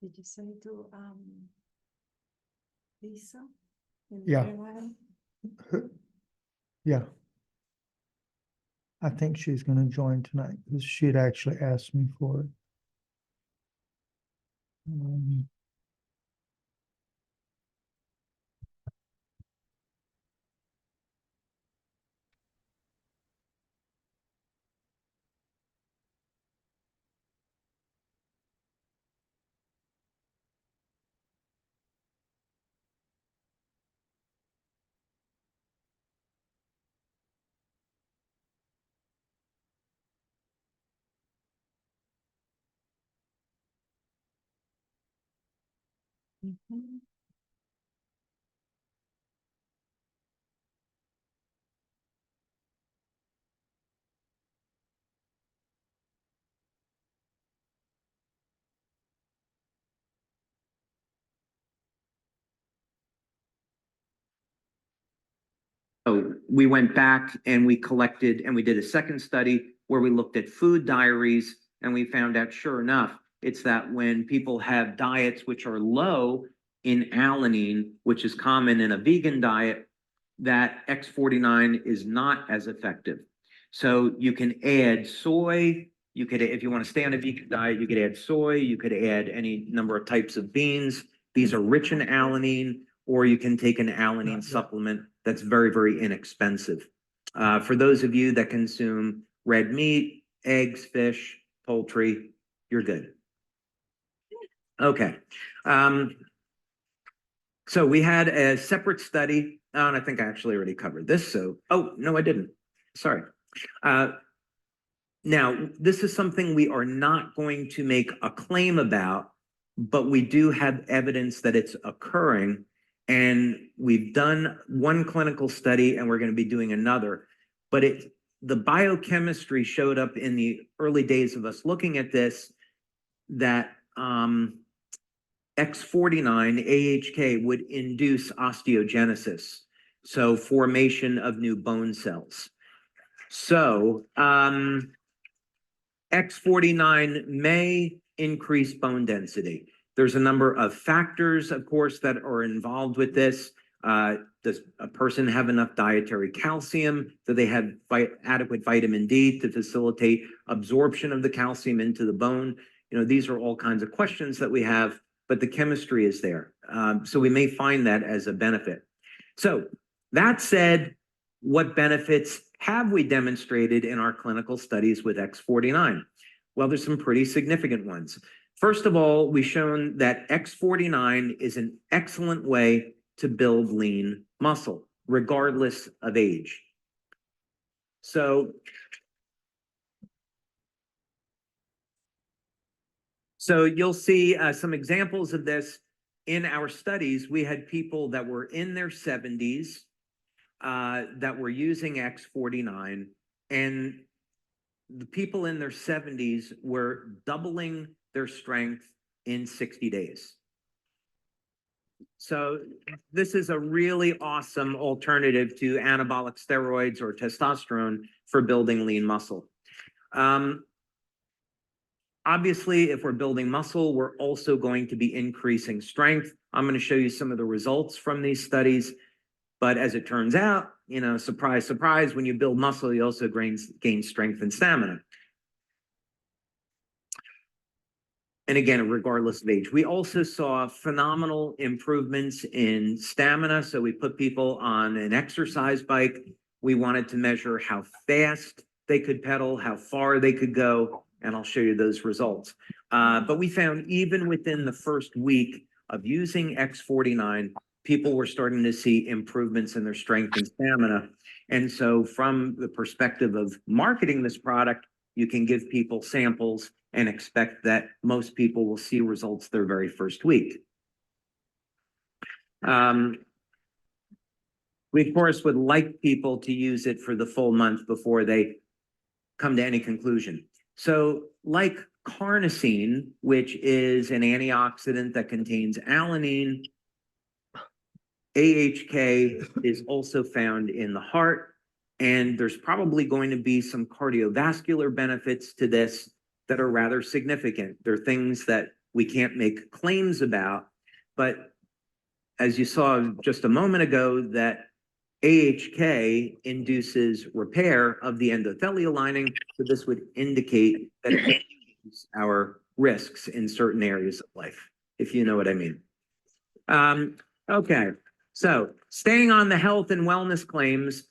Did you say to Lisa? Yeah. Yeah. I think she's going to join tonight because she'd actually asked me for it. Mhm. So we went back and we collected and we did a second study where we looked at food diaries and we found out, sure enough, it's that when people have diets which are low in alanine, which is common in a vegan diet, that X39 is not as effective. So you can add soy. You could, if you want to stay on a vegan diet, you could add soy. You could add any number of types of beans. These are rich in alanine, or you can take an alanine supplement that's very, very inexpensive. For those of you that consume red meat, eggs, fish, poultry, you're good. Okay. So we had a separate study, and I think I actually already covered this. So, oh, no, I didn't. Sorry. Now, this is something we are not going to make a claim about, but we do have evidence that it's occurring. And we've done one clinical study and we're going to be doing another. But the biochemistry showed up in the early days of us looking at this, that X39 AHK would induce osteogenesis, so formation of new bone cells. So X49 may increase bone density. There's a number of factors, of course, that are involved with this. Does a person have enough dietary calcium? Do they have adequate vitamin D to facilitate absorption of the calcium into the bone? You know, these are all kinds of questions that we have, but the chemistry is there. So we may find that as a benefit. So that said, what benefits have we demonstrated in our clinical studies with X49? Well, there's some pretty significant ones. First of all, we've shown that X49 is an excellent way to build lean muscle, regardless of age. So you'll see some examples of this in our studies. We had people that were in their 70s that were using X49, and the people in their 70s were doubling their strength in 60 days. So this is a really awesome alternative to anabolic steroids or testosterone for building lean muscle. Obviously, if we're building muscle, we're also going to be increasing strength. I'm going to show you some of the results from these studies. But as it turns out, you know, surprise, surprise, when you build muscle, you also gain strength and stamina. And again, regardless of age. We also saw phenomenal improvements in stamina. So we put people on an exercise bike. We wanted to measure how fast they could pedal, how far they could go, and I'll show you those results. But we found even within the first week of using X49, people were starting to see improvements in their strength and stamina. And so from the perspective of marketing this product, you can give people samples and expect that most people will see results their very first week. We, of course, would like people to use it for the full month before they come to any conclusion. So like carnosine, which is an antioxidant that contains alanine, AHK is also found in the heart, and there's probably going to be some cardiovascular benefits to this that are rather significant. They're things that we can't make claims about. But as you saw just a moment ago, that AHK induces repair of the endothelial lining, so this would indicate that it reduces our risks in certain areas of life, if you know what I mean. Okay, so staying on the health and wellness claims,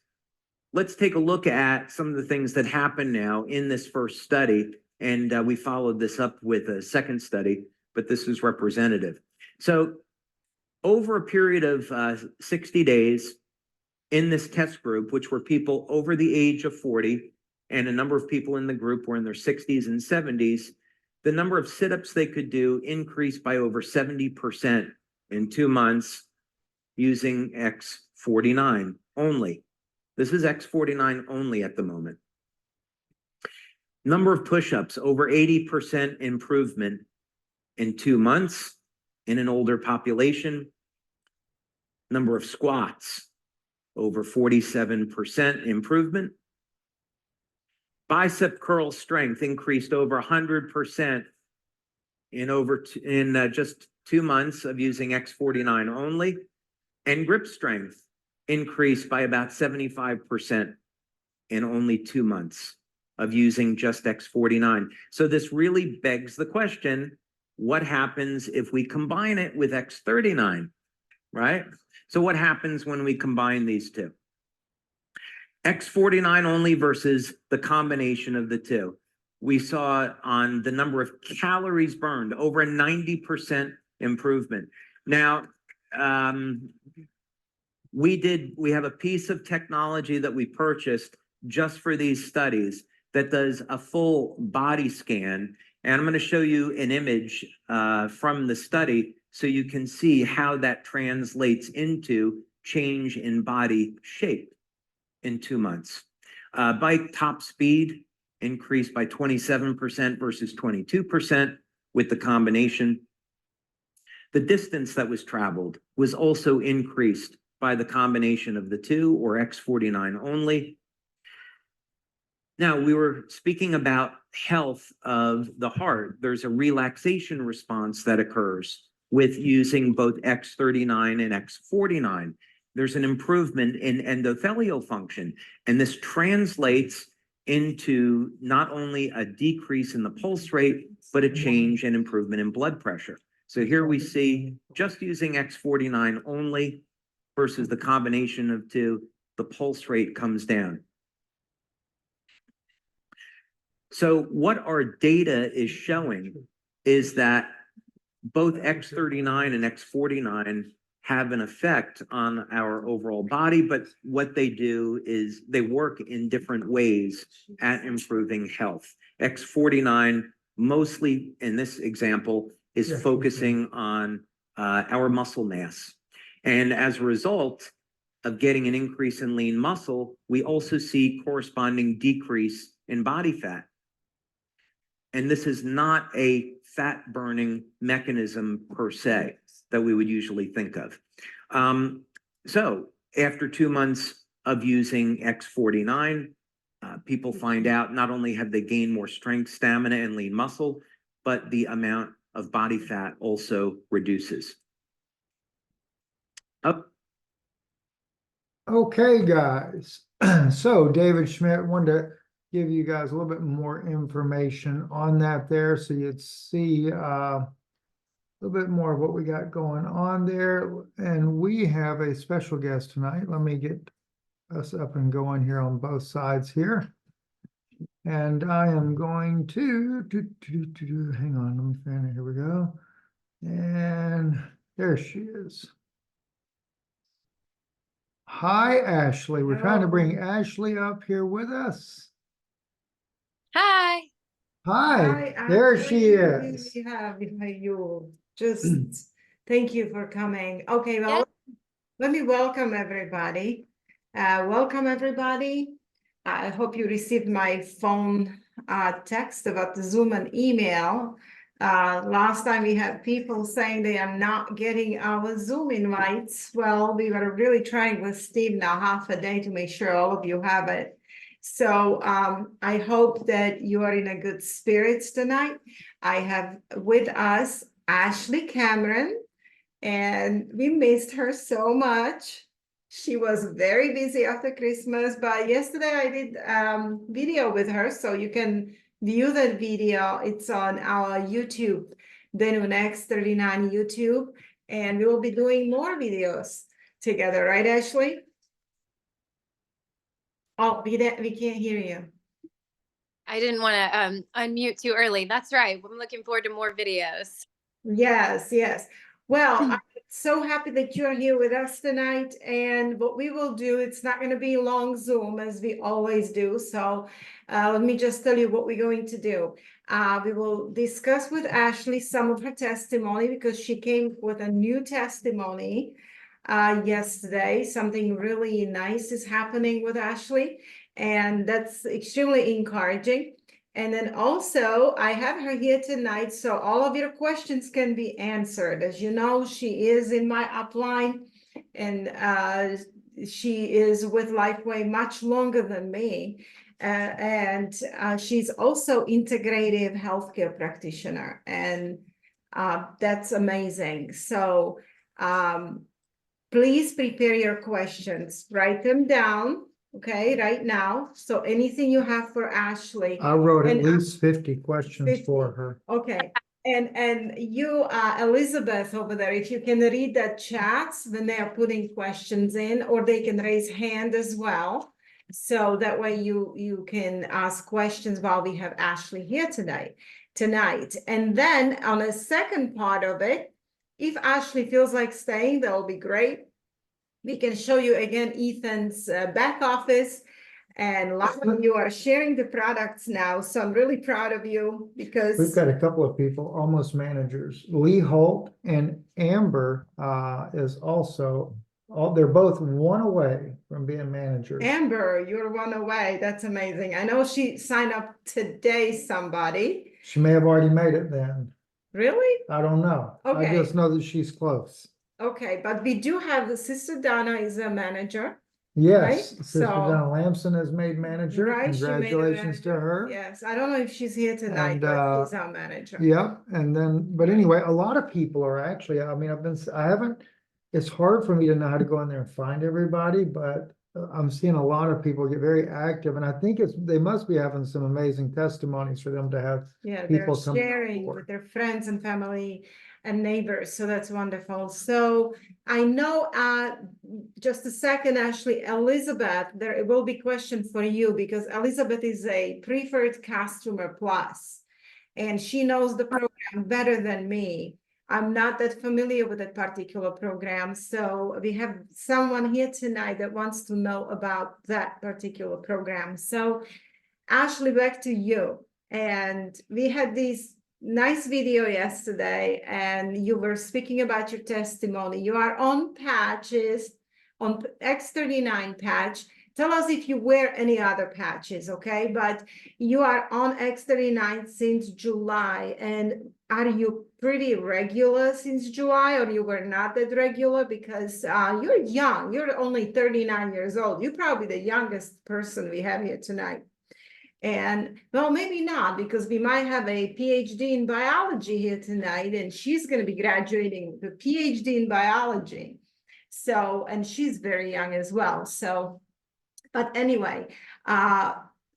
let's take a look at some of the things that happen now in this first study. And we followed this up with a second study, but this is representative. So over a period of 60 days in this test group, which were people over the age of 40, and a number of people in the group were in their 60s and 70s, the number of sit-ups they could do increased by over 70% in 2 months using X39 only. This is X49 only at the moment. Number of push-ups, over 80% improvement in 2 months in an older population. Number of squats, over 47% improvement. Bicep curl strength increased over 100% in just 2 months of using X49 only. And grip strength increased by about 75% in only 2 months of using just X49. So this really begs the question, what happens if we combine it with X39, right? So what happens when we combine these two? X49 only versus the combination of the two. We saw on the number of calories burned, over a 90% improvement. Now, we have a piece of technology that we purchased just for these studies that does a full body scan. And I'm going to show you an image from the study so you can see how that translates into change in body shape in 2 months. Bike top speed increased by 27% versus 22% with the combination. The distance that was traveled was also increased by the combination of the two, or X49 only. Now, we were speaking about health of the heart. There's a relaxation response that occurs with using both X39 and X49. There's an improvement in endothelial function, and this translates into not only a decrease in the pulse rate, but a change and improvement in blood pressure. So here we see just using X49 only versus the combination of two, the pulse rate comes down. So what our data is showing is that both X39 and X49 have an effect on our overall body, but what they do is they work in different ways at improving health. X49, mostly in this example, is focusing on our muscle mass. And as a result of getting an increase in lean muscle, we also see corresponding decrease in body fat. And this is not a fat burning mechanism per se that we would usually think of. So after 2 months of using X49, people find out not only have they gained more strength, stamina, and lean muscle, but the amount of body fat also reduces. Up. Okay, guys. So David Schmidt wanted to give you guys a little bit more information on that there, so you'd see a little bit more of what we got going on there. And we have a special guest tonight. Let me get us up and going here on both sides here. And I am going to hang on, let me find it. Here we go. And there she is. Hi, Ashley. We're trying to bring Ashley up here with us. Hi. Hi, there she is. We have you. Just thank you for coming. Okay, well, let me welcome everybody. Welcome everybody. I hope you received my phone text about the Zoom and email. Last time we had people saying they are not getting our Zoom invites. Well, we were really trying with Steve now half a day to make sure all of you have it. So I hope that you are in a good spirits tonight. I have with us Ashley Cameron, and we missed her so much. She was very busy after Christmas, but yesterday I did video with her, so you can view that video. It's on our YouTube, then X39 YouTube, and we will be doing more videos together, right, Ashley? Oh, we can't hear you. I didn't want to unmute too early. That's right. I'm looking forward to more videos. Yes, yes. Well, I'm so happy that you're here with us tonight. And what we will do, it's not going to be a long Zoom as we always do. So let me just tell you what we're going to do. We will discuss with Ashley some of her testimony because she came with a new testimony yesterday. Something really nice is happening with Ashley, and that's extremely encouraging. And then also, I have her here tonight, so all of your questions can be answered. As you know, she is in my upline, and she is with Lifewave much longer than me. And she's also integrative healthcare practitioner, and that's amazing. So please prepare your questions, write them down. Okay, right now. So anything you have for Ashley. I wrote at And, least 50 questions 50. for her. Okay, and you, Elizabeth over there, if you can read the chats when they are putting questions in, or they can raise hand as well. So that way you can ask questions while we have Ashley here tonight. And then on the second part of it, if Ashley feels like staying, that'll be great. We can show you again Ethan's back office, and a lot of you are sharing the products now. So I'm really proud of you because We've got a couple of people, almost managers. Lee Holt and Amber is also, they're both one away from being managers. Amber, you're one away. That's amazing. I know she signed up today, somebody. She may have already made it then. Really? I don't know. I Okay. just know that she's close. Okay, but we do have the Sister Donna is a manager. Yes, Right? Sister So- Donna Lamson is made manager. Right, she made a Congratulations to manager. her. Yes, I don't know if she's here tonight, And, but she's our manager. Yep, and then, but anyway, a lot of people are actually, I mean, it's hard for me to know how to go in there and find everybody, but I'm seeing a lot of people get very active, and I think they must be having some amazing testimonies for them to have. Yeah, they're people come sharing forward. with their friends and family and neighbors, so that's wonderful. So I know, just a second, Ashley, Elizabeth, there will be question for you because Elizabeth is a preferred customer plus, and she knows the program better than me. I'm not that familiar with that particular program, so we have someone here tonight that wants to know about that particular program. So Ashley, back to you. And we had this nice video yesterday, and you were speaking about your testimony. You are on patches, on X39 patch. Tell us if you wear any other patches, okay? But you are on X39 since July, and are you pretty regular since July, or you were not that regular? Because you're young, you're only 39 years old. You're probably the youngest person we have here tonight. And well, maybe not, because we might have a PhD in biology here tonight, and she's going to be graduating with a PhD in biology. So, and she's very young as well. So, but anyway,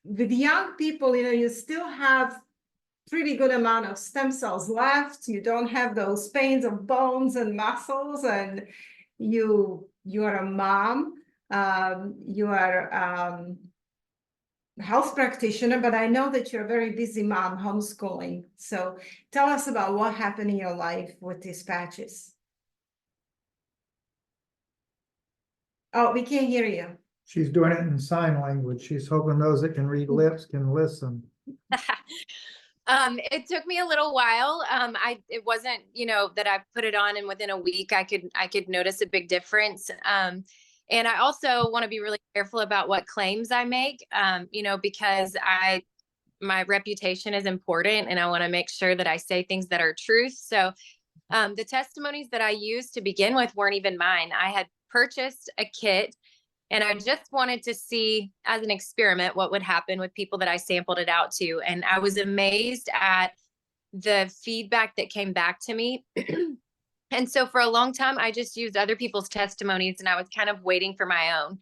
with young people, you still have pretty good amount of stem cells left. You don't have those pains of bones and muscles, and you are a mom. You are health practitioner, but I know that you're a very busy mom homeschooling. So tell us about what happened in your life with these patches. Oh, we can't hear you. She's doing it in sign language. She's hoping those that can read lips can listen. It took me a little while. It wasn't, that I put it on and within a week I could notice a big difference. And I also want to be really careful about what claims I make, because my reputation is important, and I want to make sure that I say things that are truth. So the testimonies that I used to begin with weren't even mine. I had purchased a kit, and I just wanted to see as an experiment what would happen with people that I sampled it out to. And I was amazed at the feedback that came back to me. And so for a long time, I just used other people's testimonies, and I was kind of waiting for my own.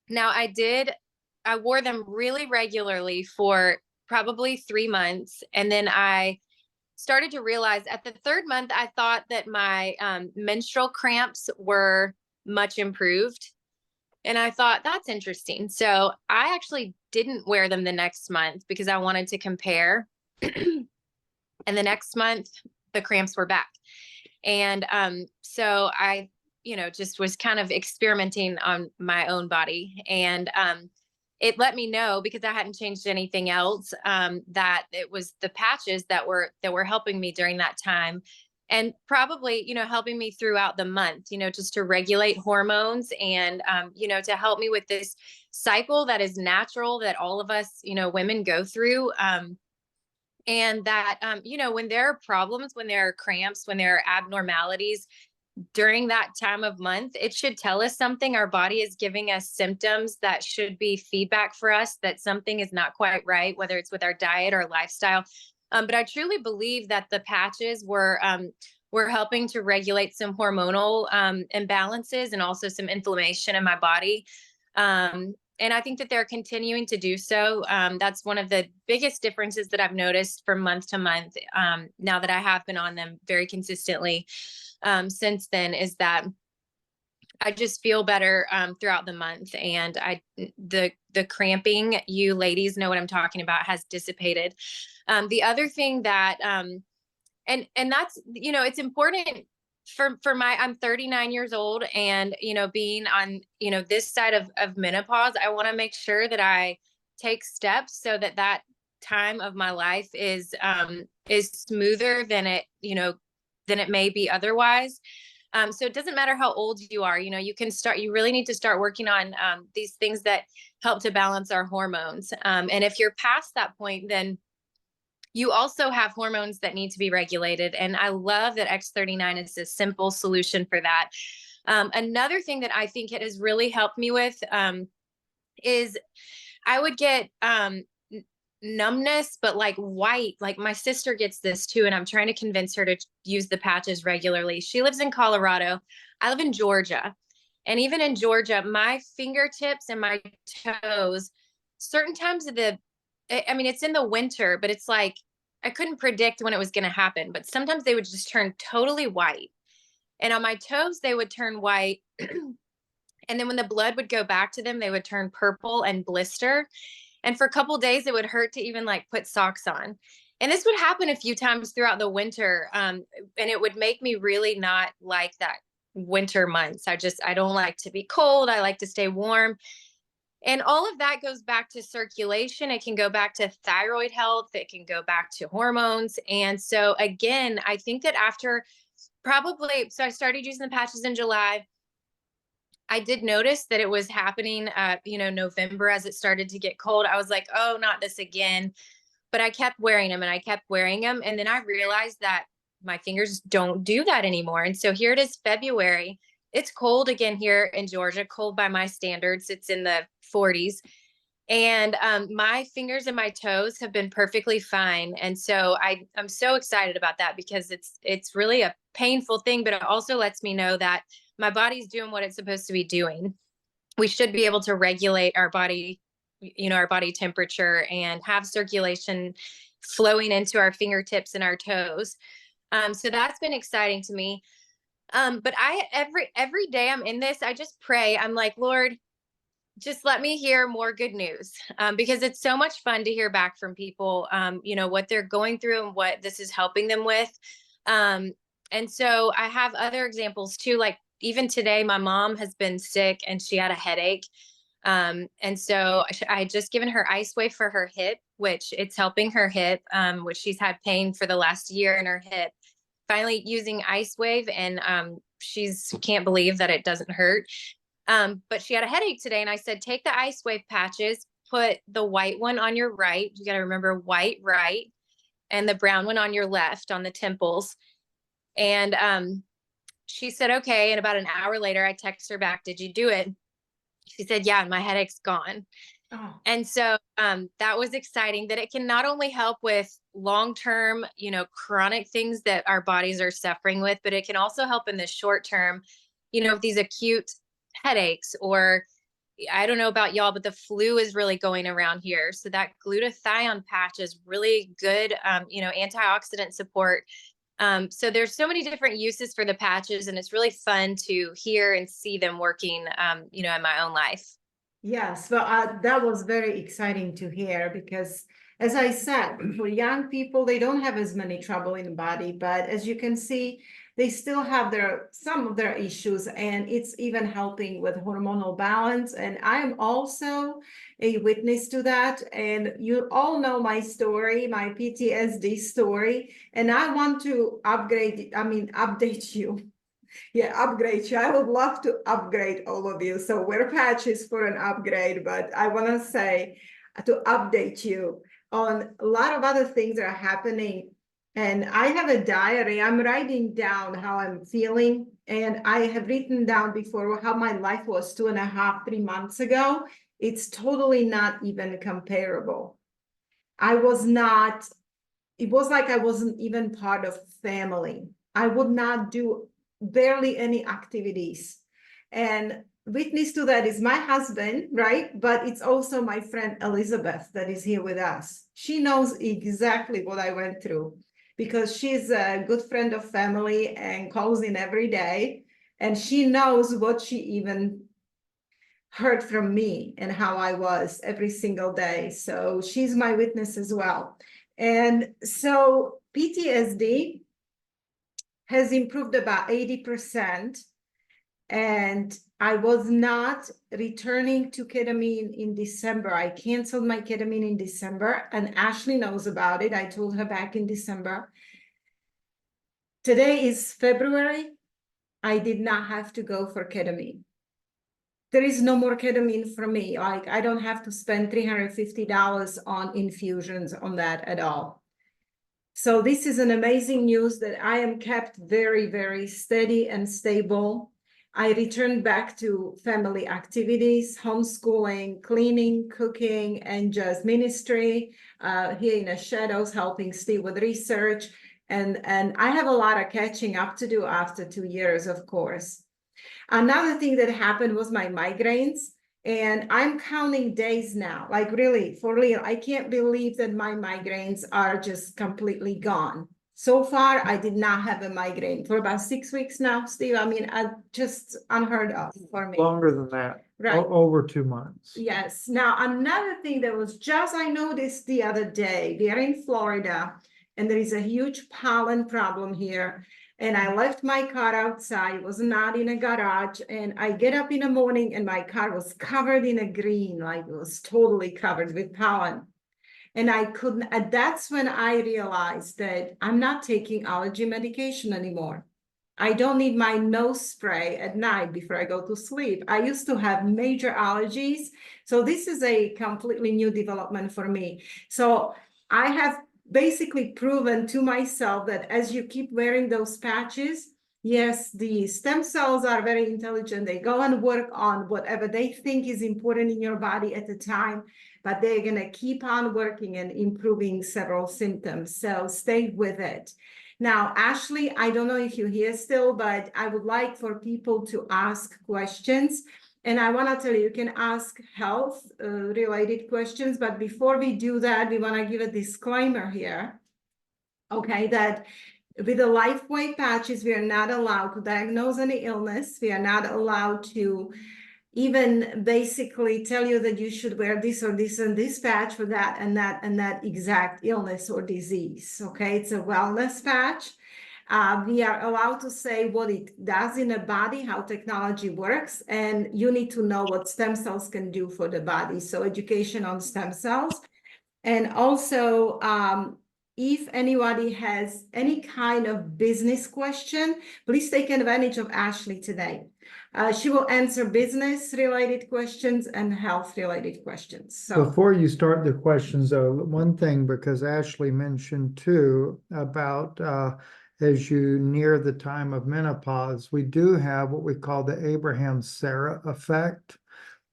Now I wore them really regularly for probably 3 months. And then I started to realize at the 3rd month, I thought that my menstrual cramps were much improved. And I thought, that's interesting. So I actually didn't wear them the next month because I wanted to compare. And the next month, the cramps were back. And so I, just was kind of experimenting on my own body. And it let me know, because I hadn't changed anything else, that it was the patches that were helping me during that time. And probably, helping me throughout the month, just to regulate hormones and, to help me with this cycle that is natural, that all of us, women go through. And that, when there are problems, when there are cramps, when there are abnormalities during that time of month, it should tell us something. Our body is giving us symptoms that should be feedback for us that something is not quite right, whether it's with our diet or lifestyle. But I truly believe that the patches were helping to regulate some hormonal imbalances and also some inflammation in my body. And I think that they're continuing to do so. That's one of the biggest differences that I've noticed from month to month, now that I have been on them very consistently since then, is that I just feel better throughout the month. And the cramping, you ladies know what I'm talking about, has dissipated. The other thing that, and that's, it's important I'm 39 years old, and, being on, this side of menopause, I want to make sure that I take steps so that time of my life is smoother than it may be otherwise. So it doesn't matter how old you are, you really need to start working on these things that help to balance our hormones. And if you're past that point, then you also have hormones that need to be regulated. And I love that X39 is a simple solution for that. Another thing that I think it has really helped me with is I would get numbness, but like white. Like my sister gets this too, and I'm trying to convince her to use the patches regularly. She lives in Colorado. I live in Georgia. And even in Georgia, my fingertips and my toes, certain times of it's in the winter, but it's like, I couldn't predict when it was going to happen, but sometimes they would just turn totally white. And on my toes, they would turn white. And then when the blood would go back to them, they would turn purple and blister. And for a couple of days, it would hurt to even like put socks on. And this would happen a few times throughout the winter. And it would make me really not like that winter months. I don't like to be cold. I like to stay warm. And all of that goes back to circulation. It can go back to thyroid health. It can go back to hormones. And so again, I think that so I started using the patches in July. I did notice that it was happening, November, as it started to get cold. I was like, oh, not this again. But I kept wearing them and I kept wearing them. And then I realized that my fingers don't do that anymore. And so here it is, February. It's cold again here in Georgia, cold by my standards. It's in the 40s. And my fingers and my toes have been perfectly fine. And so I'm so excited about that, because it's really a painful thing, but it also lets me know that my body's doing what it's supposed to be doing. We should be able to regulate our body, our body temperature, and have circulation flowing into our fingertips and our toes. So that's been exciting to me. But every day I'm in this, I just pray. I'm like, Lord, just let me hear more good news, because it's so much fun to hear back from people, what they're going through and what this is helping them with. And so I have other examples too. Like even today, my mom has been sick and she had a headache. And so I had just given her Icewave for her hip, which it's helping her hip, which she's had pain for the last year in her hip. Finally using Icewave, and she's can't believe that it doesn't hurt. But she had a headache today, and I said, take the Icewave patches, put the white one on your right. You got to remember white right, and the brown one on your left on the temples. And she said, okay. And about an hour later, I text her back, did you do it? She said, yeah, and my headache's gone. Oh, And so that was exciting that it can not only help with long-term, chronic things that our bodies are suffering with, but it can also help in the short term, with these acute headaches, or I don't know about y'all, but the flu is really going around here. So that glutathione patch is really good, antioxidant support. So there's so many different uses for the patches, and it's really fun to hear and see them working, in my own life. yes, well, that was very exciting to hear because, as I said, for young people, they don't have as many trouble in the body, but as you can see, they still have some of their issues, and it's even helping with hormonal balance. And I am also a witness to that. And you all know my story, my PTSD story, and I want to update you. Yeah, upgrade you. I would love to upgrade all of you. So wear patches for an upgrade, but I want to say to update you on a lot of other things that are happening. And I have a diary. I'm writing down how I'm feeling. And I have written down before how my life was 2.5, 3 months ago. It's totally not even comparable. It was like I wasn't even part of family. I would not do barely any activities. And witness to that is my husband, right? But it's also my friend Elizabeth that is here with us. She knows exactly what I went through because she's a good friend of family and calls in every day. And she knows what she even heard from me and how I was every single day. So she's my witness as well. And so PTSD has improved about 80%. And I was not returning to ketamine in December. I canceled my ketamine in December, and Ashley knows about it. I told her back in December. Today is February. I did not have to go for ketamine. There is no more ketamine for me. Like, I don't have to spend $350 on infusions on that at all. So this is an amazing news that I am kept very, very steady and stable. I returned back to family activities, homeschooling, cleaning, cooking, and just ministry here in the shadows, helping Steve with research. And I have a lot of catching up to do after 2 years, of course. Another thing that happened was my migraines. And I'm counting days now, like really, for real. I can't believe that my migraines are just completely gone. So far, I did not have a migraine for about 6 weeks now, Steve. I mean, just unheard of for me. Longer than that, Right. over 2 months. Yes. Now, another thing that was just, I noticed the other day, we are in Florida, and there is a huge pollen problem here. And I left my car outside, it was not in a garage. And I get up in the morning and my car was covered in a green, like it was totally covered with pollen. And I couldn't, and that's when I realized that I'm not taking allergy medication anymore. I don't need my nose spray at night before I go to sleep. I used to have major allergies. So this is a completely new development for me. So I have basically proven to myself that as you keep wearing those patches, yes, the stem cells are very intelligent. They go and work on whatever they think is important in your body at the time, but they're going to keep on working and improving several symptoms. So stay with it. Now, Ashley, I don't know if you're here still, but I would like for people to ask questions. And I want to tell you can ask health related questions. But before we do that, we want to give a disclaimer here. Okay, that with the Lifewave patches, we are not allowed to diagnose any illness. We are not allowed to even basically tell you that you should wear this or this and this patch for that and that exact illness or disease. Okay, it's a wellness patch. We are allowed to say what it does in the body, how technology works, and you need to know what stem cells can do for the body. So education on stem cells. And also, if anybody has any kind of business question, please take advantage of Ashley today. She will answer business-related questions and health-related questions. So Before you start the questions, though, one thing, because Ashley mentioned too about as you near the time of menopause, we do have what we call the Abraham-Sarah effect.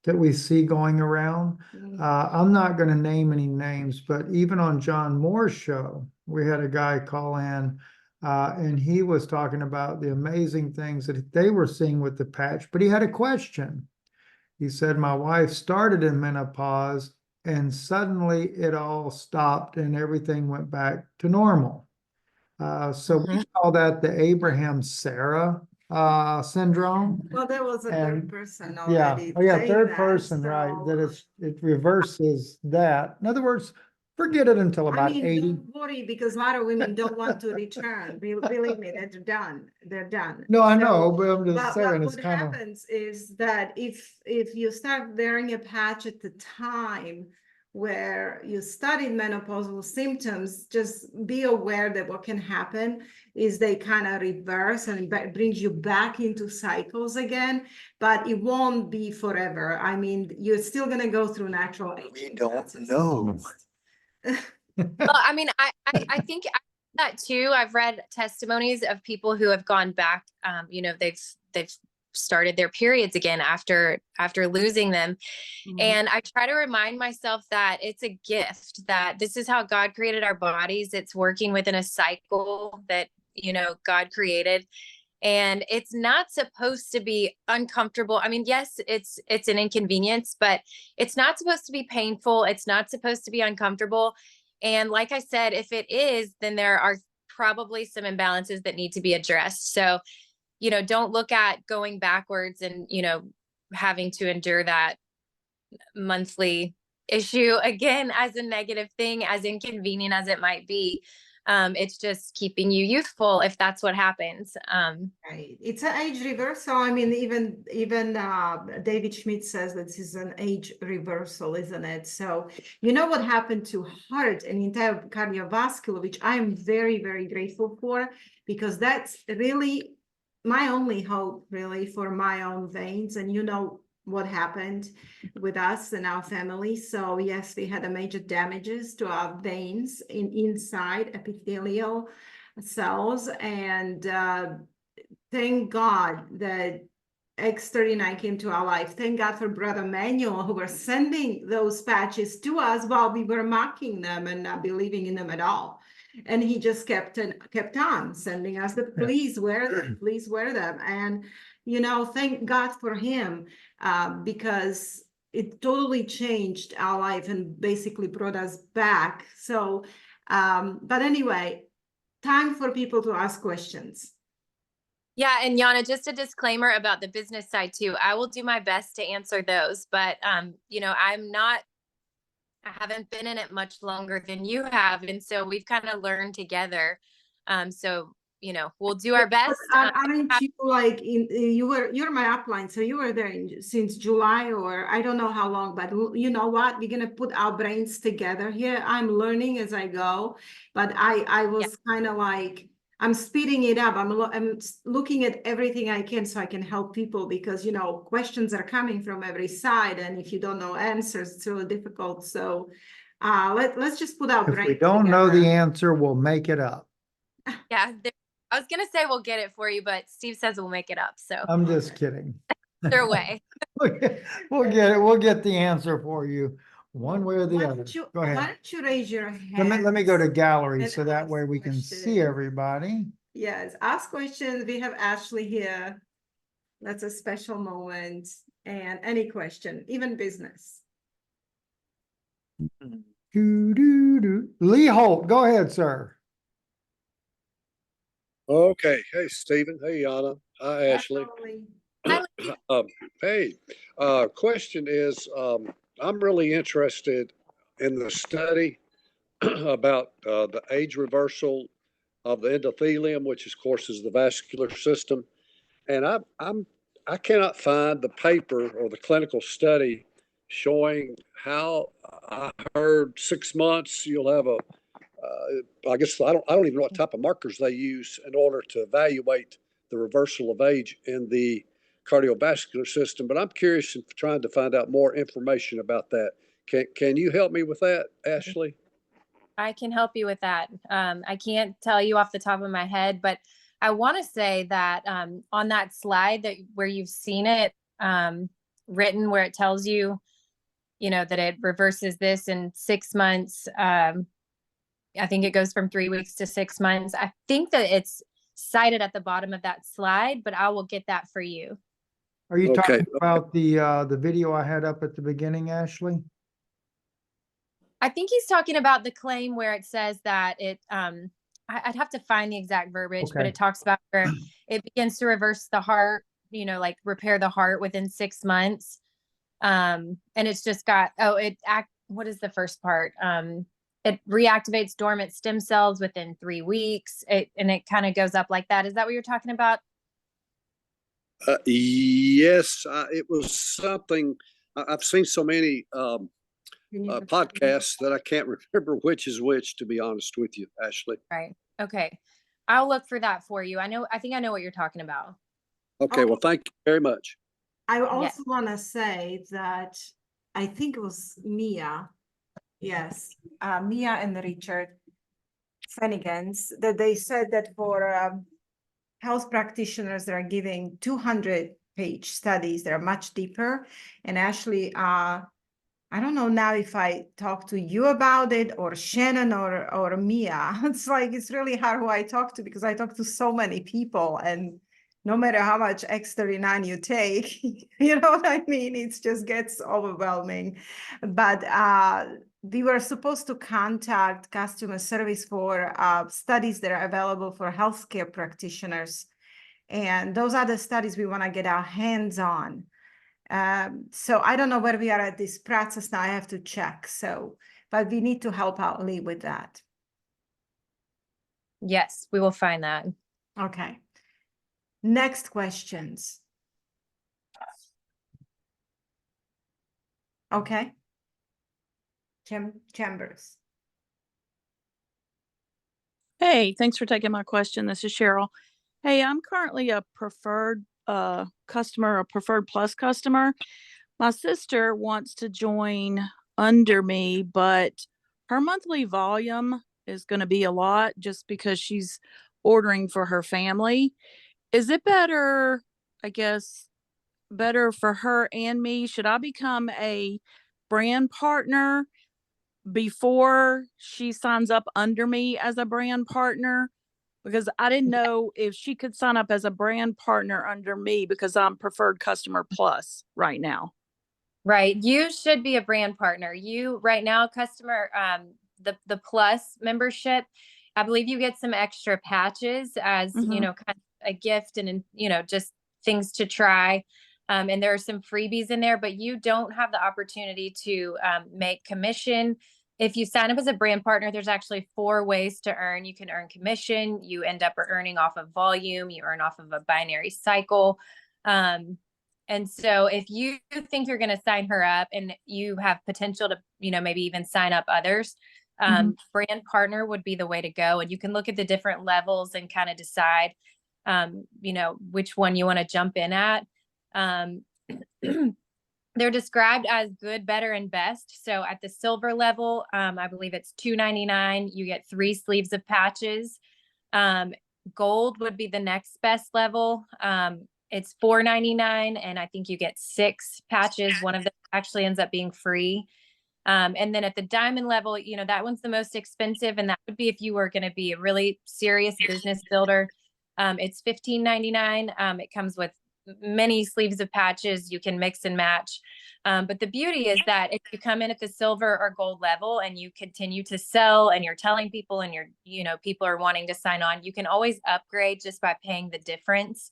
that we see going around. Mm. I'm not going to name any names, but even on John Moore's show, we had a guy call in, and he was talking about the amazing things that they were seeing with the patch, but he had a question. He said, my wife started in menopause and suddenly it all stopped and everything went back to normal. So we call that the Abraham-Sarah syndrome. Well, there was a third And person yeah, already oh yeah, saying third that, person, right, that so, it reverses that. In other words, forget it until I about mean, 80. don't worry, because a lot of women don't want to return. Believe me, they're done. They're done. No, I So, know, but I'm just but saying it's what kind of, happens is that if you start wearing a patch at the time where you studied menopausal symptoms, just be aware that what can happen is they kind of reverse and it brings you back into cycles again, but it won't be forever. I mean, you're still going to go through natural aging. We don't know. Well, I mean, I think that too. I've read testimonies of people who have gone back. You know, they've started their periods again after losing them. And I try to remind myself that it's a gift, that this is how God created our bodies. It's working within a cycle that, you know, God created. And it's not supposed to be uncomfortable. I mean, yes, it's an inconvenience, but it's not supposed to be painful. It's not supposed to be uncomfortable. And like I said, if it is, then there are probably some imbalances that need to be addressed. So, you know, don't look at going backwards and, you know, having to endure that monthly issue again as a negative thing, as inconvenient as it might be. It's just keeping you youthful if that's what happens. Right. It's an age reversal. I mean, even David Schmidt says that this is an age reversal, isn't it? So, you know what happened to heart and entire cardiovascular, which I am very, very grateful for, because that's really my only hope, really, for my own veins. And you know what happened with us and our family. So yes, we had a major damages to our veins inside epithelial cells, and thank God that X39 came to our life. Thank God for Brother Manuel, who were sending those patches to us while we were mocking them and not believing in them at all. And he just kept on sending us the please wear them, please wear them. And, you know, thank God for him, because it totally changed our life and basically brought us back. So, but anyway, time for people to ask questions. Yeah, and Yana, just a disclaimer about the business side too. I will do my best to answer those, but you know, I haven't been in it much longer than you have, and so we've kind of learned together. So you know, we'll do our best. Aren't you like you're my upline, so you were there since July, or I don't know how long, but you know what? We're gonna put our brains together here. I'm learning as I go, but I was kind of like, I'm speeding it up. I'm looking at everything I can so I can help people, because you know questions are coming from every side, and if you don't know answers, it's really difficult. So let's just put our if brains we don't know the together. answer, we'll make it up. Yeah, I was gonna say we'll get it for you, but Steve says we'll make it up. So I'm just kidding. either way. We'll get it. We'll get the answer for you one way or the other. Go Why ahead. don't you raise your hand? Let me go to gallery and so that ask way we can see questions. everybody. Yes, ask questions. We have Ashley here. That's a special moment. And any question, even business. Lee Holt, go ahead, sir. Okay. Hey, Stephen. Hey, Yana. Hi, Ashley. Hi, Lee. Hey, question is, I'm really interested in the study about the age reversal of the endothelium, which of course is the vascular system. And I cannot find the paper or the clinical study showing how. I heard 6 months you'll have a, I guess I don't even know what type of markers they use in order to evaluate the reversal of age in the cardiovascular system. But I'm curious in trying to find out more information about that. Can you help me with that, Ashley? I can help you with that. I can't tell you off the top of my head, but I want to say that on that slide that where you've seen it, written where it tells you, that it reverses this in 6 months. I think it goes from 3 weeks to 6 months. I think that it's cited at the bottom of that slide, but I will get that for you. Are you Okay. talking about the video I had up at the beginning, Ashley? I think he's talking about the claim where it says that I'd have to find the exact verbiage, but Okay. it talks about where it begins to reverse the heart, like repair the heart within 6 months. And it's just got, what is the first part? It reactivates dormant stem cells within 3 weeks. And it kind of goes up like that. Is that what you're talking about? Yes, it was something, I've seen so many podcasts that I can't remember which is which, to be honest with you, Ashley. Right. Okay. I'll look for that for you. I think I know what you're talking about. Okay, well, thank you very much. I also want to say that I think it was Mia. Yes, Mia and Richard Fennigans, that they said that for health practitioners that are giving 200-page studies, they're much deeper. And actually, I don't know now if I talk to you about it or Shannon or Mia. It's really hard who I talk to because I talk to so many people, and no matter how much X39 you take, you know what I mean? It just gets overwhelming. But we were supposed to contact customer service for studies that are available for healthcare practitioners. And those are the studies we want to get our hands on. So I don't know where we are at this process now. I have to check. But we need to help out Lee with that. Yes, we will find that. Okay. Next questions. Okay. Chambers. Hey, thanks for taking my question. This is Cheryl. Hey, I'm currently a preferred customer, a preferred plus customer. My sister wants to join under me, but her monthly volume is going to be a lot just because she's ordering for her family. Is it better, I guess, better for her and me? Should I become a brand partner before she signs up under me as a brand partner? Because I didn't know if she could sign up as a brand partner under me because I'm preferred customer plus right now. Right. You should be a brand partner. You right now, customer, the plus membership, I believe you get some extra patches as, kind of a gift and, just things to try. And there are some freebies in there, but you don't have the opportunity to make commission. If you sign up as a brand partner, there's actually 4 ways to earn. You can earn commission. You end up earning off of volume. You earn off of a binary cycle. And so if you think you're going to sign her up and you have potential to, maybe even sign up others, brand partner would be the way to go. And you can look at the different levels and kind of decide, which one you want to jump in at. They're described as good, better, and best. So at the silver level, I believe it's $2.99. You get 3 sleeves of patches. Gold would be the next best level. It's $4.99, and I think you get 6 patches. One of them actually ends up being free. And then at the diamond level, that one's the most expensive, and that would be if you were going to be a really serious business builder. It's $15.99. It comes with many sleeves of patches. You can mix and match. But the beauty is that if you come in at the silver or gold level and you continue to sell and you're telling people and people are wanting to sign on, you can always upgrade just by paying the difference.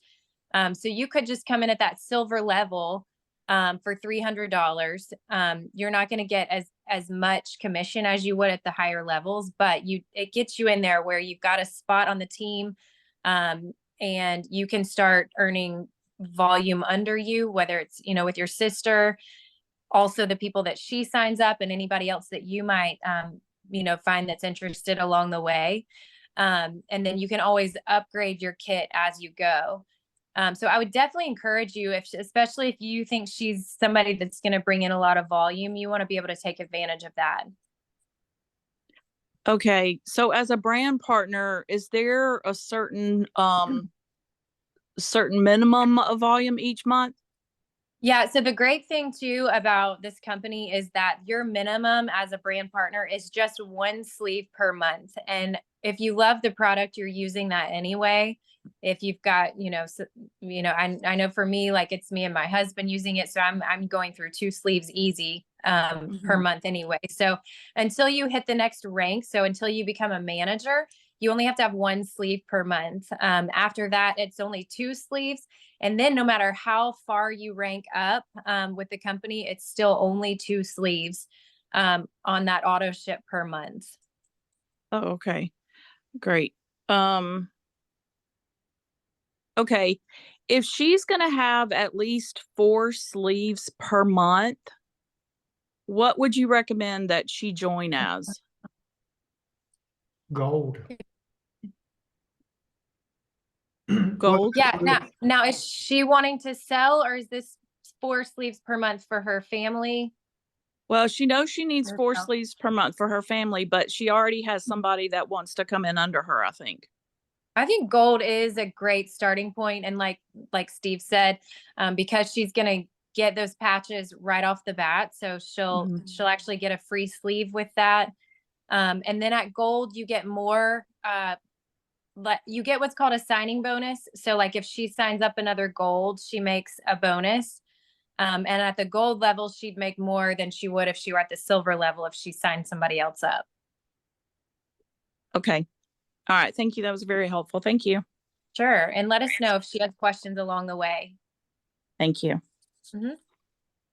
So you could just come in at that silver level for $300. You're not going to get as much commission as you would at the higher levels, but it gets you in there where you've got a spot on the team, and you can start earning volume under you, whether it's, with your sister, also the people that she signs up, and anybody else that you might, find that's interested along the way. And then you can always upgrade your kit as you go. So I would definitely encourage you, especially if you think she's somebody that's going to bring in a lot of volume, you want to be able to take advantage of that. Okay. So as a brand partner, is there a certain minimum of volume each month? Yeah, so the great thing too about this company is that your minimum as a brand partner is just 1 sleeve per month. And if you love the product, you're using that anyway. If you've got, I know for me, like it's me and my husband using it, so I'm going through 2 sleeves easy per month anyway. So until you hit the next rank, so until you become a manager, you only have to have 1 sleeve per month. After that, it's only 2 sleeves. And then no matter how far you rank up with the company, it's still only 2 sleeves on that auto ship per month. Oh, okay. Great. Okay. If she's going to have at least 4 sleeves per month, what would you recommend that she join as? Gold. Gold? Yeah. Now is she wanting to sell, or is this 4 sleeves per month for her family? Well, she knows she needs 4 Herself. sleeves per month for her family, but she already has somebody that wants to come in under her, I think. I think gold is a great starting point, and like Steve said, because she's gonna get those patches right off the bat, so she'll actually get a free sleeve with that. And then at gold, you get more. You get what's called a signing bonus. So like if she signs up another gold, she makes a bonus. And at the gold level, she'd make more than she would if she were at the silver level if she signed somebody else up. Okay. All right. Thank you. That was very helpful. Thank you. Sure. And let us know if she has questions along the way. Thank you. Mhm.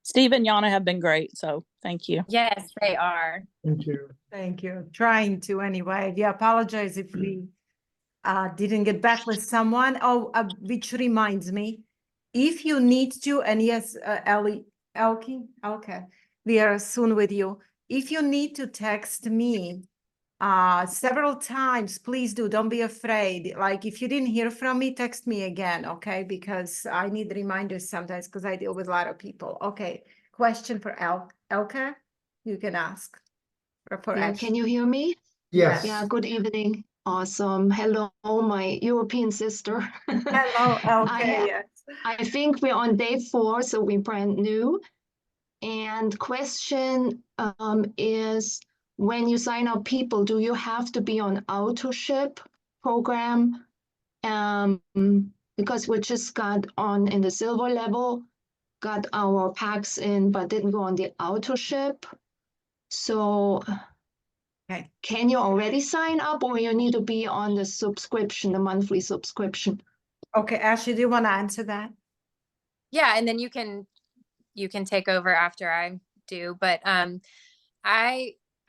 Steve and Yana have been great. So thank you. Yes, they are. Thank you. Thank you. Trying to anyway. Yeah, apologize if we didn't get back with someone. Oh, which reminds me, if you need to, and yes, Elkie, okay, we are soon with you. If you need to text me several times, please do. Don't be afraid. Like if you didn't hear from me, text me again, okay? Because I need reminders sometimes because I deal with a lot of people. Okay, question for Elke, you can ask. Or for Yeah, Ashley. can you hear me? Yes. Yeah, good evening. Awesome. Hello, my European sister. Hello, Elke. Yes. I think we're on day 4, so we're brand new. And question is, when you sign up people, do you have to be on auto ship program? Because we just got on in the silver level, got our packs in, but didn't go on the auto ship. So Okay. can you already sign up, or you need to be on the subscription, the monthly subscription? Okay, Ashley, do you want to answer that? Yeah, and then you can take over after I do. But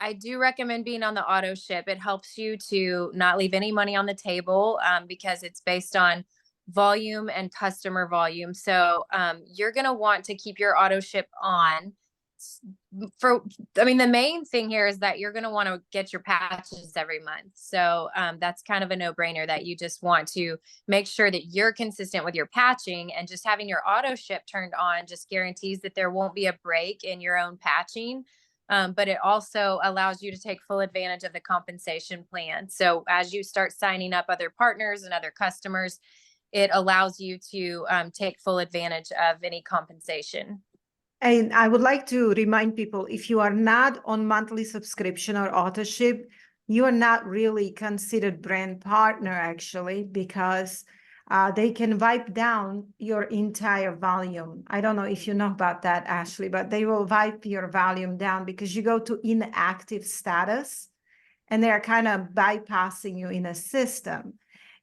I do recommend being on the auto ship. It helps you to not leave any money on the table because it's based on volume and customer volume. So you're going to want to keep your auto ship on. The main thing here is that you're going to want to get your patches every month. So that's kind of a no-brainer that you just want to make sure that you're consistent with your patching, and just having your auto ship turned on just guarantees that there won't be a break in your own patching. But it also allows you to take full advantage of the compensation plan. So as you start signing up other partners and other customers, it allows you to take full advantage of any compensation. And I would like to remind people, if you are not on monthly subscription or auto ship, you are not really considered brand partner actually, because they can wipe down your entire volume. I don't know if you know about that, Ashley, but they will wipe your volume down because you go to inactive status and they are kind of bypassing you in a system.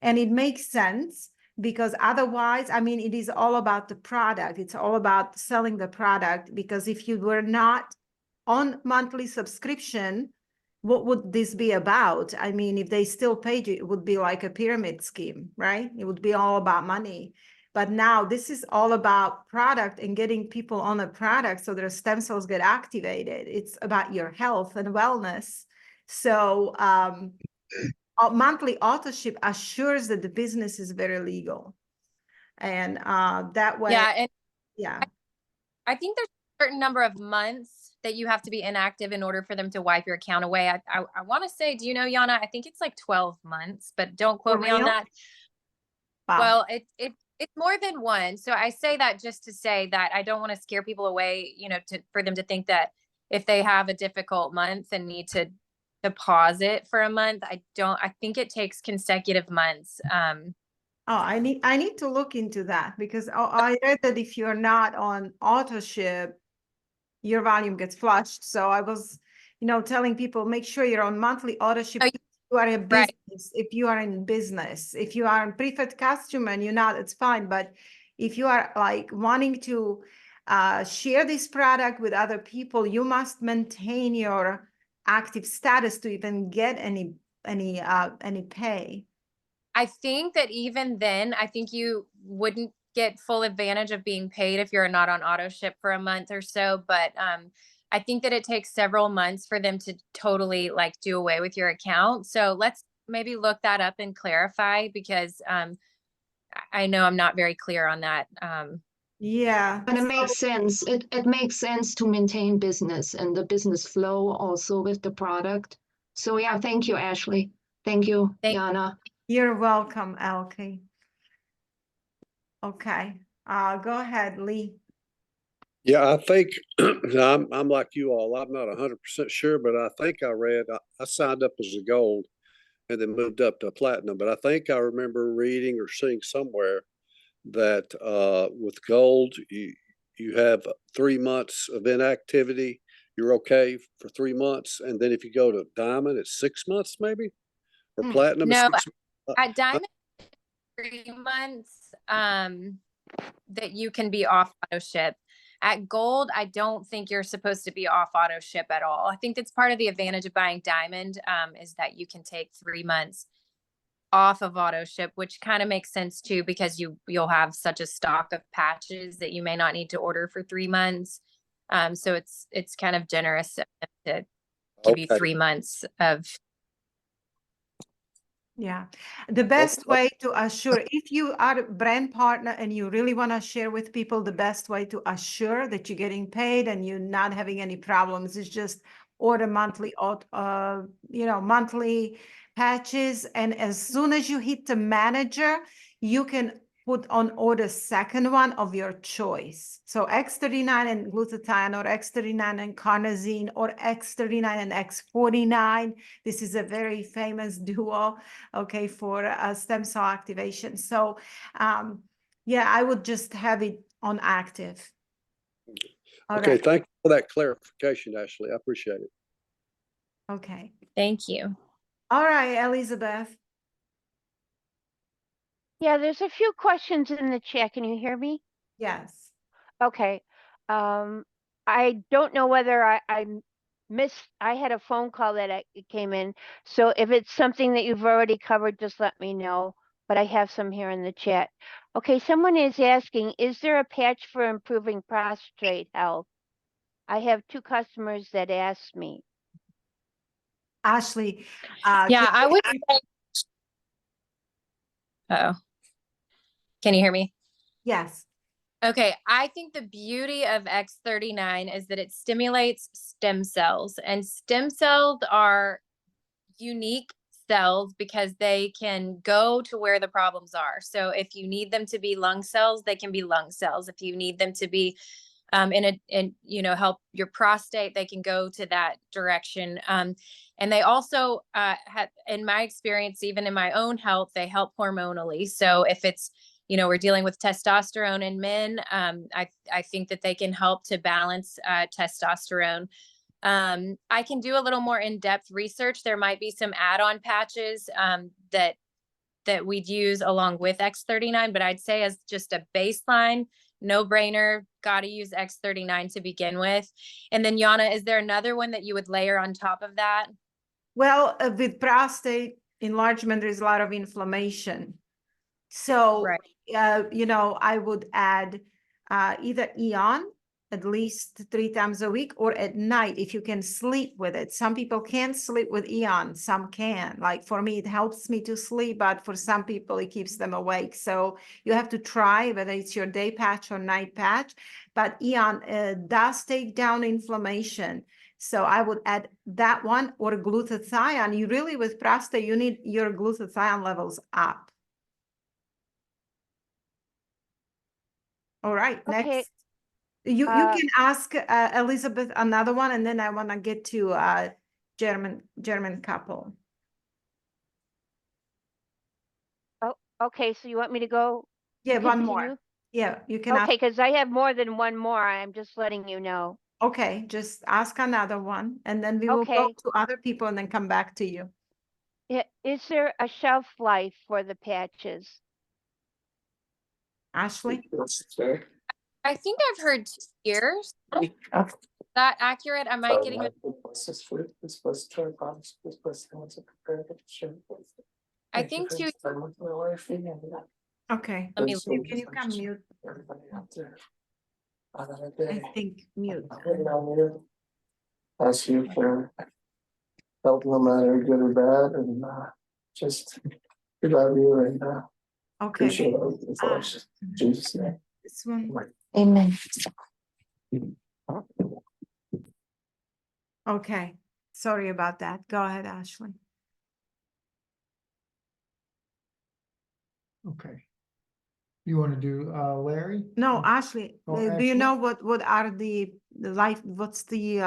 And it makes sense because otherwise, it is all about the product. It's all about selling the product, because if you were not on monthly subscription, what would this be about? If they still paid you, it would be like a pyramid scheme, right? It would be all about money. But now this is all about product and getting people on a product so their stem cells get activated. It's about your health and wellness. So monthly auto ship assures that the business is very legal. And that way, I think there's a certain number of months that you have to be inactive in order for them to wipe your account away. I want to say, do you know, Yana? I think it's like 12 months, but don't quote me on that. Wow. Well, It's more than one. So I say that just to say that I don't want to scare people away, for them to think that if they have a difficult month and need to pause it for a month, I think it takes consecutive months. Oh, I need to look into that because I read that if you're not on auto ship, your volume gets flushed. So I was, telling people, make sure you're on monthly auto ship. Oh, if you are a right. business, if you are in business, if you are a preferred customer and you're not, it's fine. But if you are like wanting to share this product with other people, you must maintain your active status to even get any pay. I think that even then, I think you wouldn't get full advantage of being paid if you're not on auto ship for a month or so. But I think that it takes several months for them to totally like do away with your account. So let's maybe look that up and clarify because I know I'm not very clear on that. Yeah. But it makes sense. It makes sense to maintain business and the business flow also with the product. So yeah, thank you, Ashley. Thank you, Jana. You're welcome, Elke. Okay, go ahead, Lee. Yeah, I think I'm like you all. I'm not 100% sure, but I think I read I signed up as a gold and then moved up to platinum. But I think I remember reading or seeing somewhere that with gold you have 3 months of inactivity. You're okay for 3 months, and then if you go to diamond, it's 6 months maybe, or platinum. No, is 6 at Diamond, 3 months that you can be off auto ship. At Gold, I don't think you're supposed to be off auto ship at all. I think that's part of the advantage of buying Diamond is that you can take 3 months off of auto ship, which kind of makes sense too, because you'll have such a stock of patches that you may not need to order for 3 months. So it's kind of generous to give you 3 months of. Yeah, the best way to assure, if you are a brand partner and you really want to share with people, the best way to assure that you're getting paid and you're not having any problems is just order monthly, monthly patches. And as soon as you hit the manager, you can put on order second one of your choice. So X39 and glutathione, or X39 and carnosine, or X39 and X49. This is a very famous duo, okay, for stem cell activation. So yeah, I would just have it on active. Okay, right. thank you for that clarification, Ashley. I appreciate it. Okay. Thank you. All right, Elizabeth. Yeah, there's a few questions in the chat. Can you hear me? Yes. Okay. I don't know whether I missed, I had a phone call that it came in. So if it's something that you've already covered, just let me know. But I have some here in the chat. Okay, someone is asking, is there a patch for improving prostate health? I have 2 customers that asked me. Ashley. Yeah, I would say. Oh, can you hear me? Yes. Okay, I think the beauty of X39 is that it stimulates stem cells, and stem cells are unique cells because they can go to where the problems are. So if you need them to be lung cells, they can be lung cells. If you need them to be help your prostate, they can go to that direction. And they also have, in my experience, even in my own health, they help hormonally. So if it's, we're dealing with testosterone in men, I think that they can help to balance testosterone. I can do a little more in-depth research. There might be some add-on patches that we'd use along with X39, but I'd say as just a baseline, no-brainer, got to use X39 to begin with. And then Jana, is there another one that you would layer on top of that? Well, with prostate enlargement, there's a lot of inflammation. So, Right. I would add either Eon at least 3 times a week, or at night if you can sleep with it. Some people can't sleep with Eon, some can. Like for me, it helps me to sleep, but for some people it keeps them awake. So you have to try whether it's your day patch or night patch. But Eon does take down inflammation. So I would add that one, or glutathione. You really, with prostate, you need your glutathione levels up. All right, Okay, next. You uh, can ask Elizabeth another one, and then I want to get to German couple. okay, so you want me to go? Yeah, one more. Continue? Yeah, you can ask. Okay, because I have more than one more. I'm just letting you know. Okay, just ask another one, and then we will go Okay. to other people and then come back to you. Is there a shelf life for the patches? Ashley? I think I've heard 2 years. Is that accurate? Am I getting it? I think 2. Okay, Let me can you come mute? I think mute. As you can help no matter good or bad, and just we love you and Okay, appreciate all the folks. In Jesus' name. this one. Amen. Okay, sorry about that. Go ahead, Ashley. Okay. You want to do Larry? No, Ashley, Oh, do you Ashley? know what are the life, what's the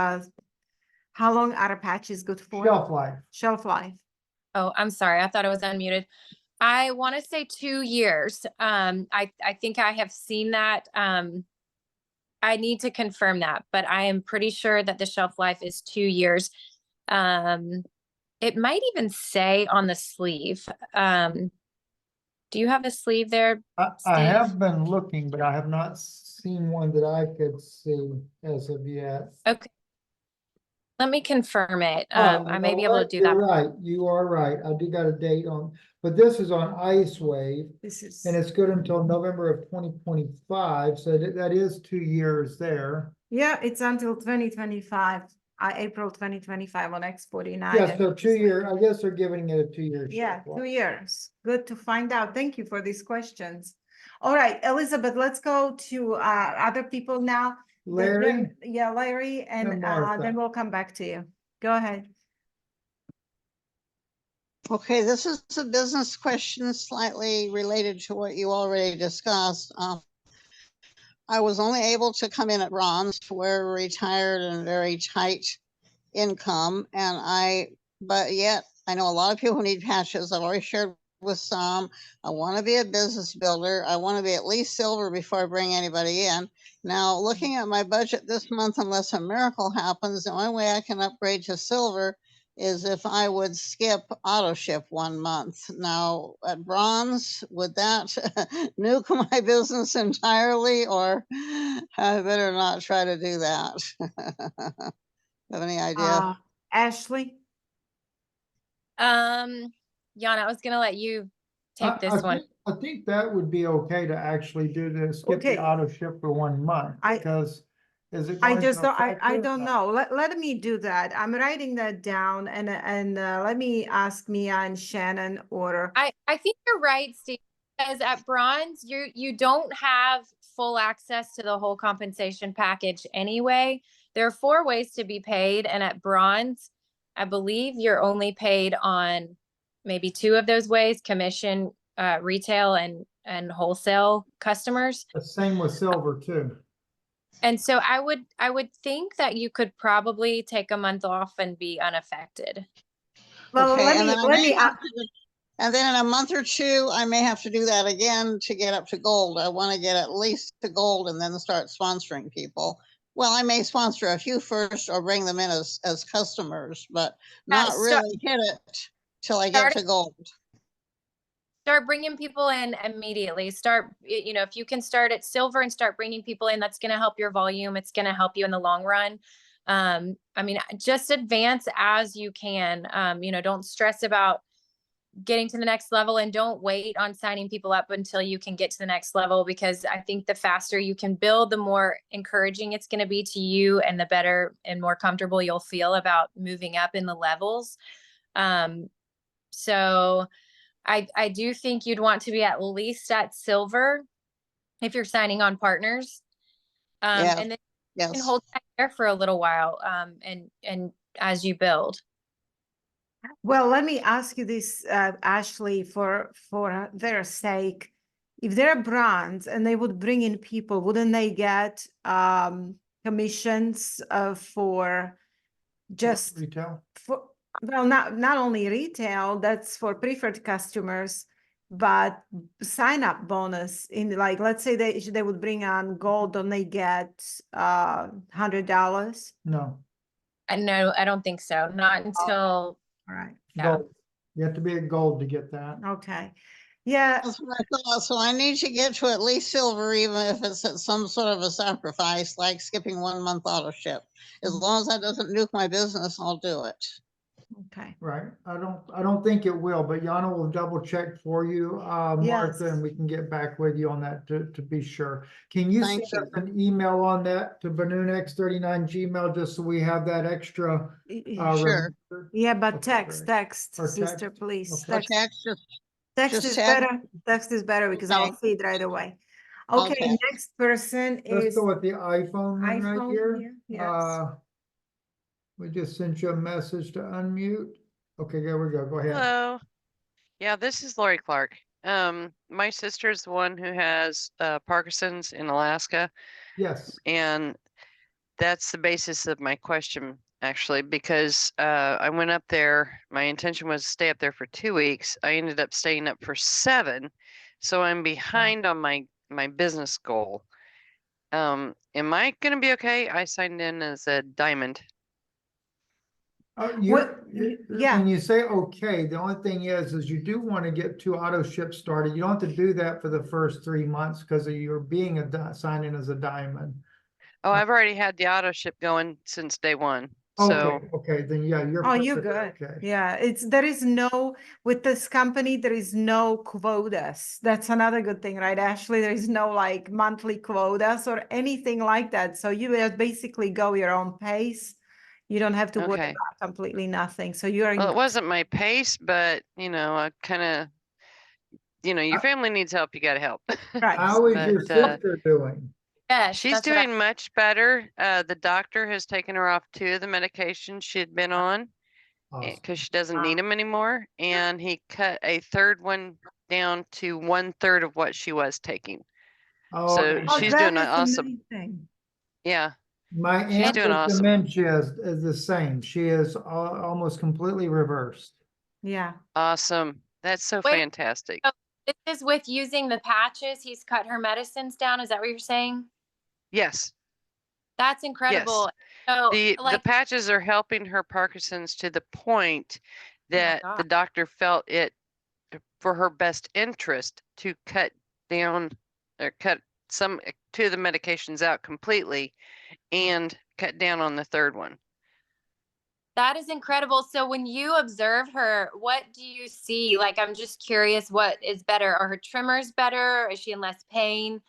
how long are patches good for? Shelf life. Shelf life. Oh, I'm sorry. I thought I was unmuted. I want to say 2 years. I think I have seen that. I need to confirm that, but I am pretty sure that the shelf life is 2 years. It might even say on the sleeve. Do you have the sleeve there? I Steve? have been looking, but I have not seen one that I could see as of yet. Okay. Let me confirm it. Oh, I you may know be able to what? do You're that. right. You are right. I do got a date on, but this is on Lifewave, This is, and it's good until November of 2025. So that is 2 years there. yeah, it's until 2025, April 2025 on X39. Yeah, so 2 year, I guess they're giving it a 2 year Yeah, shelf 2 life. years. Good to find out. Thank you for these questions. All right, Elizabeth, let's go to other people now. Larry? Yeah, Larry, and And Martha. then we'll come back to you. Go ahead. Okay, this is a business question slightly related to what you already discussed. I was only able to come in at bronze. We're retired and very tight income, but yet I know a lot of people who need patches. I've already shared with some. I want to be a business builder. I want to be at least silver before I bring anybody in. Now, looking at my budget this month, unless a miracle happens, the only way I can upgrade to silver is if I would skip auto ship 1 month. Now, at bronze, would that nuke my business entirely, or I better not try to do that? Have any idea? Ashley? Yana, I was gonna let you take this one. I think that would be okay to actually do this, skip Okay. the auto ship for 1 month, because is it? I going just to don't, affect I it? don't know. Let me do that. I'm writing that down, and let me ask Mia and Shannon, or I think you're right, Steve, because at bronze, you don't have full access to the whole compensation package anyway. There are 4 ways to be paid, and at bronze, I believe you're only paid on maybe 2 of those ways: commission, retail, and wholesale customers. The same with silver too. And so I would think that you could probably take a month off and be unaffected. well, Okay, let and me then I let may me. have to- and then in a month or 2, I may have to do that again to get up to gold. I want to get at least to gold and then start sponsoring people. Well, I may sponsor a few first or bring them in as customers, but not really hit it till I get to gold. Start bringing people in immediately. Start, if you can start at silver and start bringing people in, that's going to help your volume. It's going to help you in the long run. I mean, just advance as you can. Don't stress about getting to the next level, and don't wait on signing people up until you can get to the next level, because I think the faster you can build, the more encouraging it's going to be to you, and the better and more comfortable you'll feel about moving up in the levels. So I do think you'd want to be at least at silver if you're signing on partners. And then you can hold that there for a little while, and as you build. Well, let me ask you this, Ashley, for their sake. if they're brands and they would bring in people, wouldn't they get commissions for just Retail? for, well, not only retail, that's for preferred customers, but sign up bonus in, like, let's say they would bring on gold, don't they get $100? No, No, I don't think so. Not until, All right, yeah. gold. You have to be at gold to get that. okay. Yeah, That's what I thought. So I need to get to at least silver, even if it's at some sort of a sacrifice, like skipping 1 month auto ship. As long as that doesn't nuke my business, I'll do it. okay. Right. I don't think it will, but Yana will double check for you, Martha, and we can get back with you on that to be sure. Can you send Thank you. us an email on that to X39 Gmail, just so we have that extra? Sure. reminder? Yeah, but Okay, text, great. Or sister, text? please. Okay. Or Text, text, text just is tag- better. Text is better because I will Okay. see it right away. Okay, Okay. next person Let's is go with the iPhone one right iPhone here. here, yes. We just sent you a message to unmute. Okay, there we go. Go ahead. Hello. Yeah, this is Lori Clark. My sister's the one who has Parkinson's in Alaska, Yes. and that's the basis of my question, actually, because I went up there. My intention was to stay up there for 2 weeks. I ended up staying up for 7, so I'm behind on my business goal. Am I gonna be okay? I signed in as a diamond. Yeah. When you say okay, the only thing is you do want to get 2 auto ships started. You don't have to do that for the first 3 months because of your being signed in as a diamond. Oh, I've already had the auto ship going since day 1. So Okay, then yeah, you're. Oh, you're perfectly good. Okay. Yeah, there is no, with this company, there is no quotas. That's another good thing, right, Ashley? There is no like monthly quotas or anything like that. So you basically go your own pace. You don't have to worry okay. about completely nothing. So you are in. Well, it wasn't my pace, but I kind of, your family needs help, you got to help. Right. How is But, your sister doing? Yes, she's that's what I- doing much better. The doctor has taken her off 2 of the medications she had been on Awesome. because she doesn't need them anymore. And he cut a 3rd one down to 1/3 of what she was taking. Oh, So okay. she's that doing is awesome. amazing. Yeah. My She's aunt doing with awesome. dementia is the same. She is almost completely reversed. Yeah. Awesome. That's so Wait, fantastic. so this is with using the patches. He's cut her medicines down. Is that what you're saying? Yes. That's incredible. So The like, patches are helping her Parkinson's to the point that God. the doctor felt it for her best interest to cut down or cut 2 of the medications out completely and cut down on the 3rd one. That is incredible. So when you observe her, what do you see? Like, I'm just curious, what is better? Are her tremors better? Is she in less pain?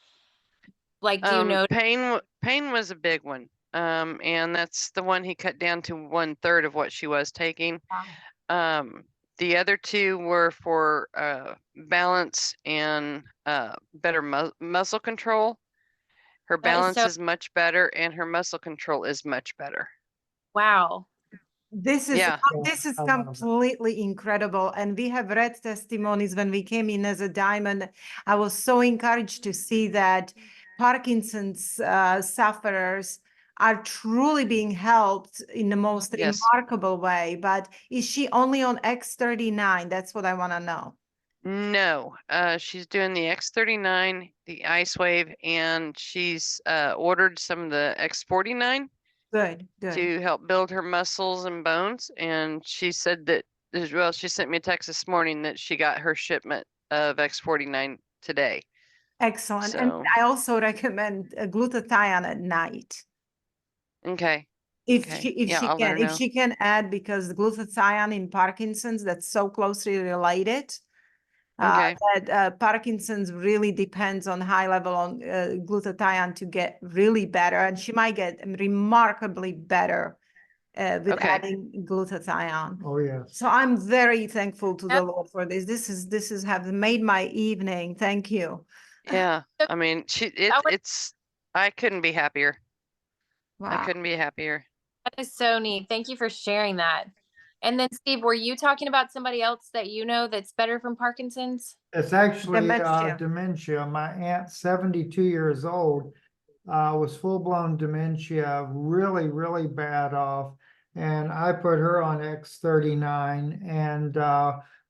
Like, do you know? Pain was a big one. And that's the one he cut down to 1/3 of what she was taking. The other 2 were for balance and better muscle control. Her balance is much better and her muscle control is much better. Wow. This is Yeah. this is completely incredible. And we have read testimonies when we came in as a diamond. I was so encouraged to see that Parkinson's sufferers are truly being helped in the most remarkable way. But is she only on X39? That's what I want to know. No, she's doing the X39, the Icewave, and she's ordered some of the X49 Good. to help build her muscles and bones. And she said that, well, she sent me a text this morning that she got her shipment of X49 today. Excellent. And So, I also recommend glutathione at night. okay. If Okay. she can add, because the glutathione in Parkinson's, that's so closely related. Okay. That Parkinson's really depends on high level on glutathione to get really better, and she might get remarkably better with adding glutathione. Oh yeah. So I'm very thankful to the Lord for this. This is have made my evening. Thank you. Yeah. I mean, I couldn't be happier. Wow. I couldn't be happier. That is so neat. Thank you for sharing that. And then Steve, were you talking about somebody else that you know that's better from Parkinson's? It's actually Dementia. dementia. My aunt, 72 years old, was full-blown dementia, really, really bad off. And I put her on X39, and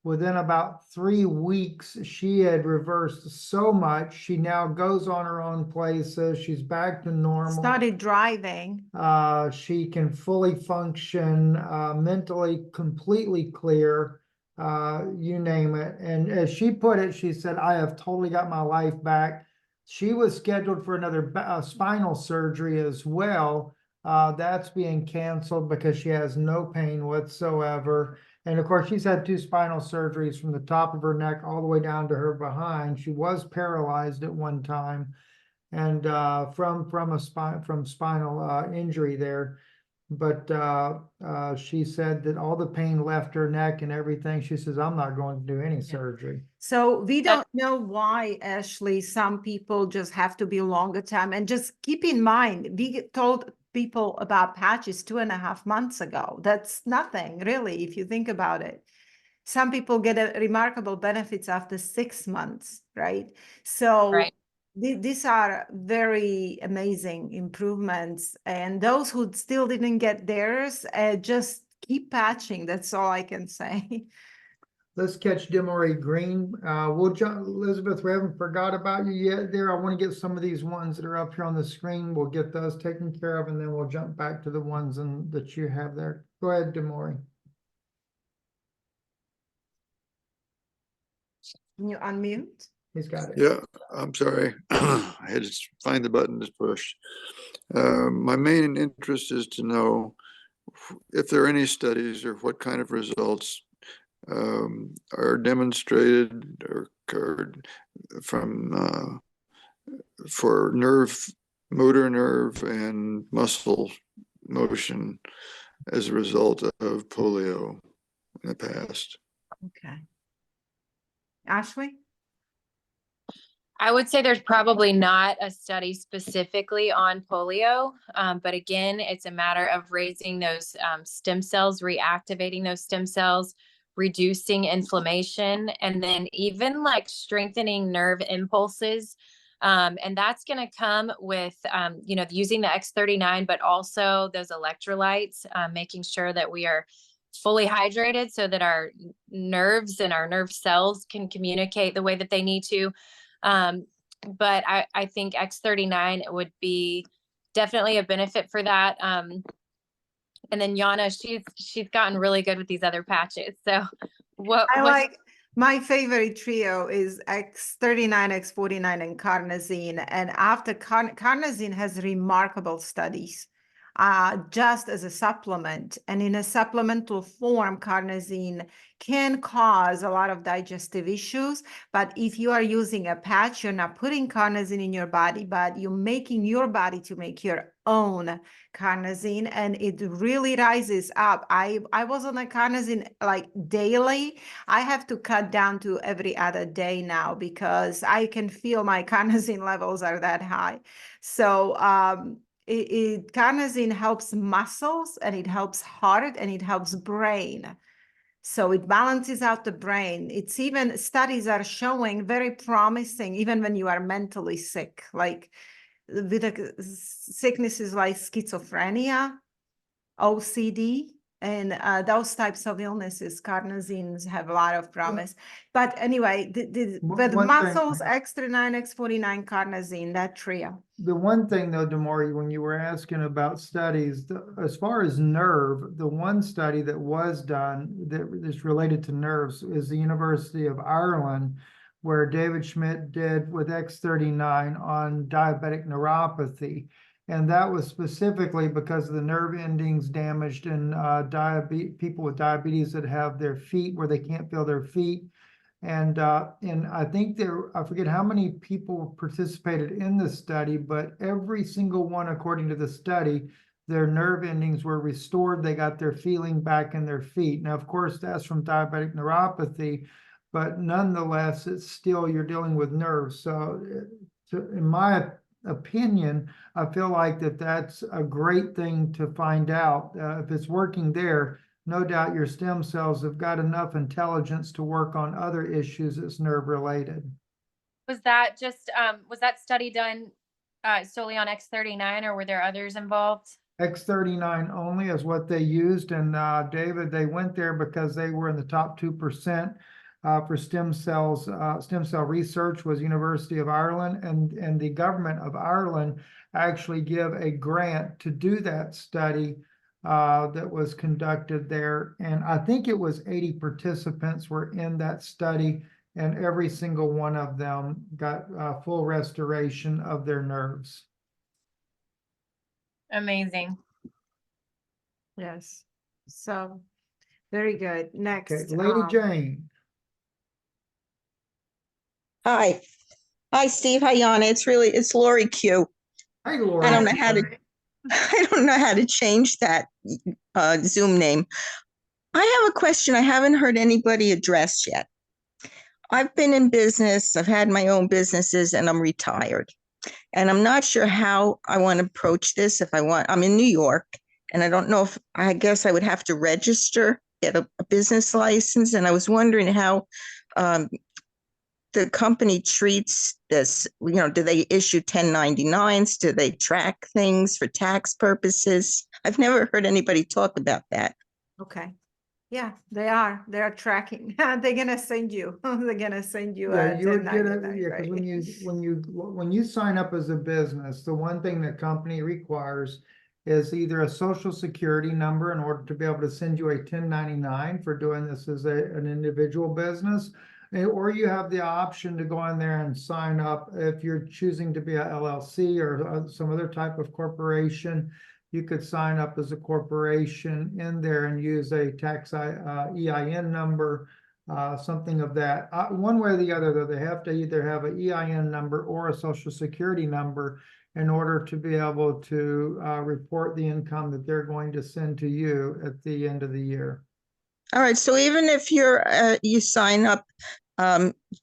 within about 3 weeks, she had reversed so much. She now goes on her own places. She's back to normal. Started driving. She can fully function, mentally completely clear, you name it. And as she put it, she said, I have totally got my life back. She was scheduled for another spinal surgery as well. That's being canceled because she has no pain whatsoever. And of course, she's had 2 spinal surgeries from the top of her neck all the way down to her behind. She was paralyzed at one time, and from spinal injury there. But she said that all the pain left her neck and everything. She says, I'm not going to do any surgery. So we don't know why, Ashley, some people just have to be longer time. And just keep in mind, we told people about patches 2.5 months ago. That's nothing really, if you think about it. Some people get remarkable benefits after 6 months, right? So Right. these are very amazing improvements. And those who still didn't get theirs, just keep patching. That's all I can say. Let's catch Demory Green. We'll jump, Elizabeth, we haven't forgot about you yet there. I want to get some of these ones that are up here on the screen. We'll get those taken care of, and then we'll jump back to the ones that you have there. Go ahead, Demory. Can you unmute? He's got it. Yeah, I'm sorry. I had to find the button to push. My main interest is to know if there are any studies or what kind of results are demonstrated or occurred from for motor nerve and muscle motion as a result of polio in the past. Okay. Ashley? I would say there's probably not a study specifically on polio, but again, it's a matter of raising those stem cells, reactivating those stem cells, reducing inflammation, and then even like strengthening nerve impulses. And that's going to come with, using the X39, but also those electrolytes, making sure that we are fully hydrated so that our nerves and our nerve cells can communicate the way that they need to. But I think X39 would be definitely a benefit for that. And then Yana, she's gotten really good with these other patches. So my favorite trio is X39, X49, and carnosine. And after carnosine has remarkable studies. Just as a supplement, and in a supplemental form, carnosine can cause a lot of digestive issues. But if you are using a patch, you're not putting carnosine in your body, but you're making your body to make your own carnosine, and it really rises up. I was on a carnosine like daily. I have to cut down to every other day now because I can feel my carnosine levels are that high. So carnosine helps muscles, and it helps heart, and it helps brain. So it balances out the brain. It's even studies are showing very promising, even when you are mentally sick, like with sicknesses like schizophrenia, OCD, and those types of illnesses, carnosines have a lot of promise. But anyway, with muscles, X39, X49, carnosine, that trio. The one thing though, Demory, when you were asking about studies, as far as nerve, the one study that was done that is related to nerves is the University of Ireland, where David Schmidt did with X39 on diabetic neuropathy. And that was specifically because of the nerve endings damaged in people with diabetes that have their feet where they can't feel their feet. And I think I forget how many people participated in the study, but every single one, according to the study, their nerve endings were restored. They got their feeling back in their feet. Now, of course, that's from diabetic neuropathy, but nonetheless, it's still, you're dealing with nerves. So in my opinion, I feel like that's a great thing to find out. If it's working there, no doubt your stem cells have got enough intelligence to work on other issues that's nerve related. Was that just, was that study done solely on X39, or were there others involved? X39 only is what they used, and David, they went there because they were in the top 2% for stem cells. Stem cell research was University of Ireland, and the government of Ireland actually give a grant to do that study that was conducted there. And I think it was 80 participants were in that study, and every single one of them got full restoration of their nerves. Amazing. Yes. So, very good. Okay, Next. Lady Jane. Hi. Hi, Steve. Hi, Yana. It's Lori Q. Hi, Lori. I don't know how to I don't know how to change that Zoom name. I have a question I haven't heard anybody address yet. I've been in business, I've had my own businesses, and I'm retired. And I'm not sure how I want to approach this. I'm in New York, and I don't know if, I guess I would have to register, get a business license. And I was wondering how the company treats this. You know, do they issue 1099s? Do they track things for tax purposes? I've never heard anybody talk about that. Okay. Yeah, they're tracking. They're gonna send you. They're gonna send you. Yeah, you would get it. 1099, Yeah, because right? when you sign up as a business, the one thing the company requires is either a social security number in order to be able to send you a 1099 for doing this as an individual business, or you have the option to go in there and sign up if you're choosing to be a LLC or some other type of corporation. You could sign up as a corporation in there and use a tax EIN number, something of that. One way or the other, though, they have to either have an EIN number or a social security number in order to be able to report the income that they're going to send to you at the end of the year. All right. So even if you sign up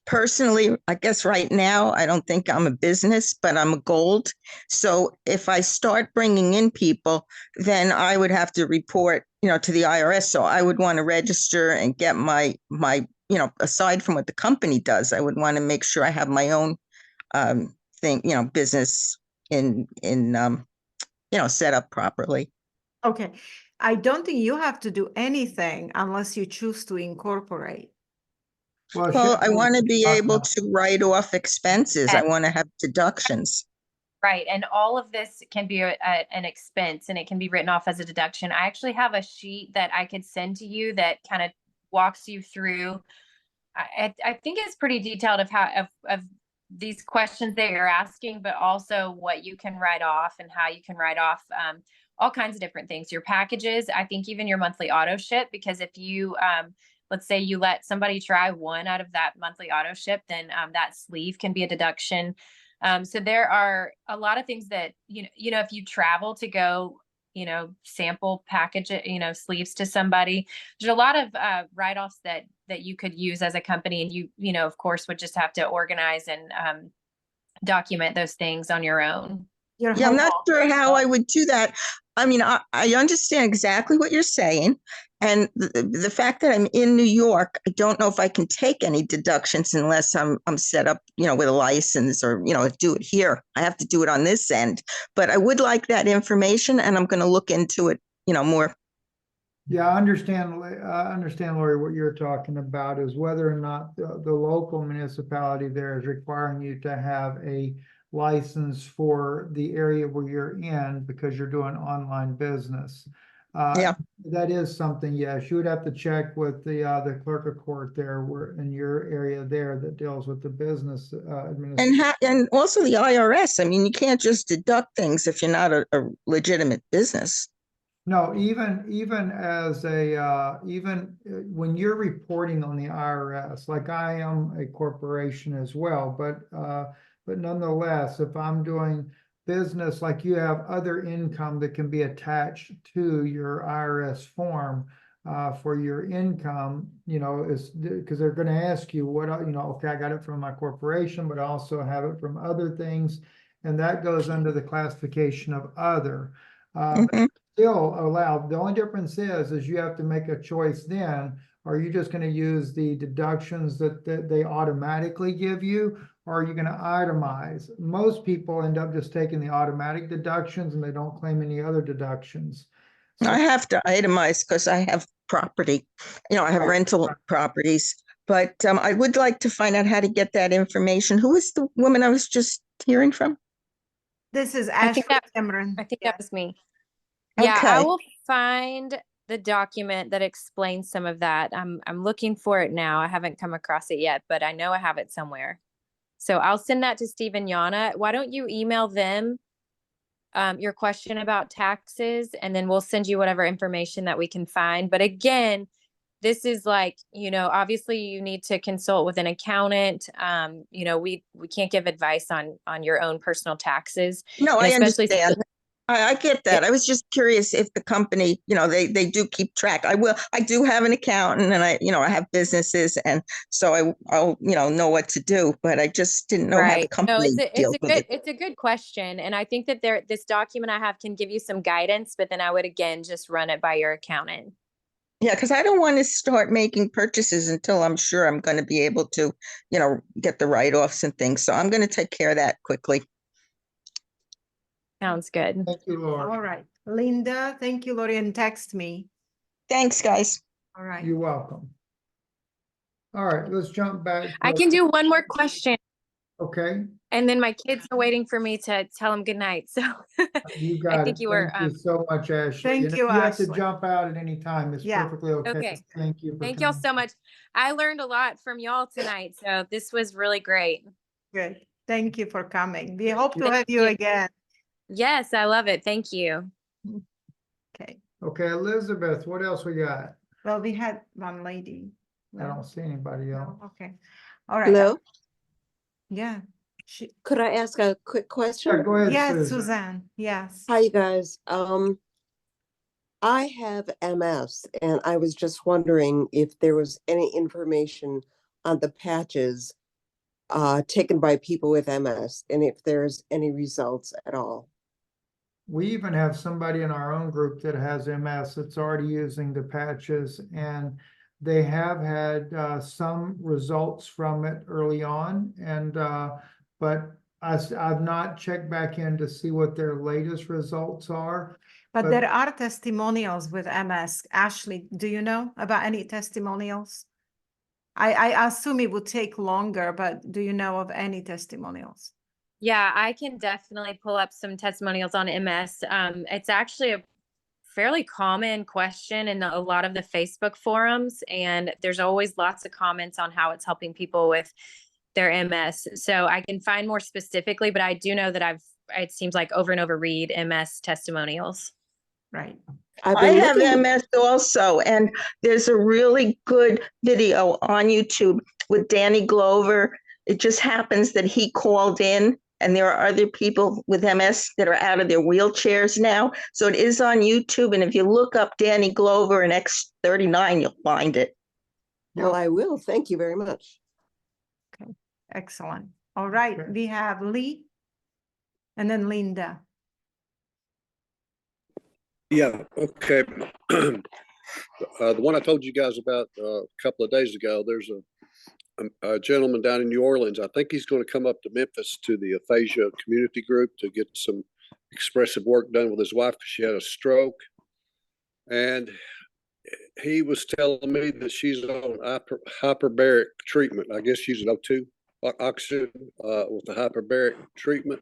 personally, I guess right now, I don't think I'm a business, but I'm a gold. So if I start bringing in people, then I would have to report, to the IRS. So I would want to register and get my, aside from what the company does, I would want to make sure I have my own thing, business in set up properly. Okay. I don't think you have to do anything unless you choose to incorporate. Well, I want to be able to write off expenses. I want to have deductions. Right. And all of this can be an expense, and it can be written off as a deduction. I actually have a sheet that I could send to you that kind of walks you through. I think it's pretty detailed of these questions that you're asking, but also what you can write off and how you can write off all kinds of different things. Your packages, I think even your monthly auto ship, because if you, let's say you let somebody try one out of that monthly auto ship, then that sleeve can be a deduction. So there are a lot of things that, if you travel to go, sample package, sleeves to somebody, there's a lot of write-offs that you could use as a company. And you of course, would just have to organize and document those things on your own. Yeah, I'm not sure how I would do that. I mean, I understand exactly what you're saying. And the fact that I'm in New York, I don't know if I can take any deductions unless I'm set up, with a license or, do it here. I have to do it on this end. But I would like that information, and I'm going to look into it, more. Yeah, I understand, Lori, what you're talking about is whether or not the local municipality there is requiring you to have a license for the area where you're in because you're doing online business. Yeah, that is something. Yes, you would have to check with the clerk of court there, in your area there that deals with the business administration. And also the IRS. I mean, you can't just deduct things if you're not a legitimate business. No, even as even when you're reporting on the IRS, like I am a corporation as well, but nonetheless, if I'm doing business, like you have other income that can be attached to your IRS form for your income, is because they're going to ask you what, okay, I got it from my corporation, but I also have it from other things. And that goes under the classification of other. still allowed. The only difference is you have to make a choice then. Are you just gonna use the deductions that they automatically give you? Or are you gonna itemize? Most people end up just taking the automatic deductions and they don't claim any other deductions. So- I have to itemize because I have property, I have rental properties. But I would like to find out how to get that information. Who is the woman I was just hearing from? This is I think Ashley that- Cameron. I think Yeah. that was me. Yeah, I Okay. will find the document that explains some of that. I'm looking for it now. I haven't come across it yet, but I know I have it somewhere. So I'll send that to Steve and Yana. Why don't you email them your question about taxes, and then we'll send you whatever information that we can find. But again, this is like, obviously you need to consult with an accountant. We can't give advice on your own personal taxes. No, And I especially understand. I get that. I was just curious if the company, they do keep track. I do have an accountant and I have businesses, and so I'll know what to do, but I just didn't know how the Right. No, company deals with it. it's a good question. And I think that this document I have can give you some guidance, but then I would again just run it by your accountant. Yeah, because I don't want to start making purchases until I'm sure I'm going to be able to, get the write-offs and things. So I'm going to take care of that quickly. Sounds good. Thank you, Laura. All right. Linda, thank you, Lori, and text me. Thanks, guys. All right. You're welcome. All right, let's jump back. I can do one more question, Okay, and then my kids are waiting for me to tell them good night. So you I got think it. you were, Thank you so much, Ashley. Thank And if you, you have to Ashley. jump out at any time, it's Yeah. perfectly okay. Okay. Thank you. Thank y'all so much. I learned a lot from y'all tonight. So this was really great. Good. Thank you for coming. We hope to Thank have you you. again. Yes, I love it. Thank you. Okay. Okay, Elizabeth, what else we got? Well, we had one lady. I don't see anybody else. No? Okay. All right. Hello, Yeah. could I ask a quick question? Yeah, go ahead, Yes, Susan. Suzanne. Yes. Hi, you guys. I have MS, and I was just wondering if there was any information on the patches taken by people with MS, and if there's any results at all. We even have somebody in our own group that has MS that's already using the patches, and they have had some results from it early on, and but I've not checked back in to see what their latest results are. But there are testimonials with MS. Ashley, do you know about any testimonials? I assume it would take longer, but do you know of any testimonials? Yeah, I can definitely pull up some testimonials on MS. It's actually a fairly common question in a lot of the Facebook forums, and there's always lots of comments on how it's helping people with their MS. So I can find more specifically, but I do know that it seems like over and over read MS testimonials. Right. I have MS also, and there's a really good video on YouTube with Danny Glover. It just happens that he called in, and there are other people with MS that are out of their wheelchairs now. So it is on YouTube, and if you look up Danny Glover and X39, you'll find it. Well, I will. Thank you very much. Okay, excellent. All right, we have Lee and then Linda. Yeah, okay. The one I told you guys about a couple of days ago, there's a gentleman down in New Orleans. I think he's going to come up to Memphis to the aphasia community group to get some expressive work done with his wife because she had a stroke. And he was telling me that she's on hyperbaric treatment. I guess she's an O2 oxygen with the hyperbaric treatment.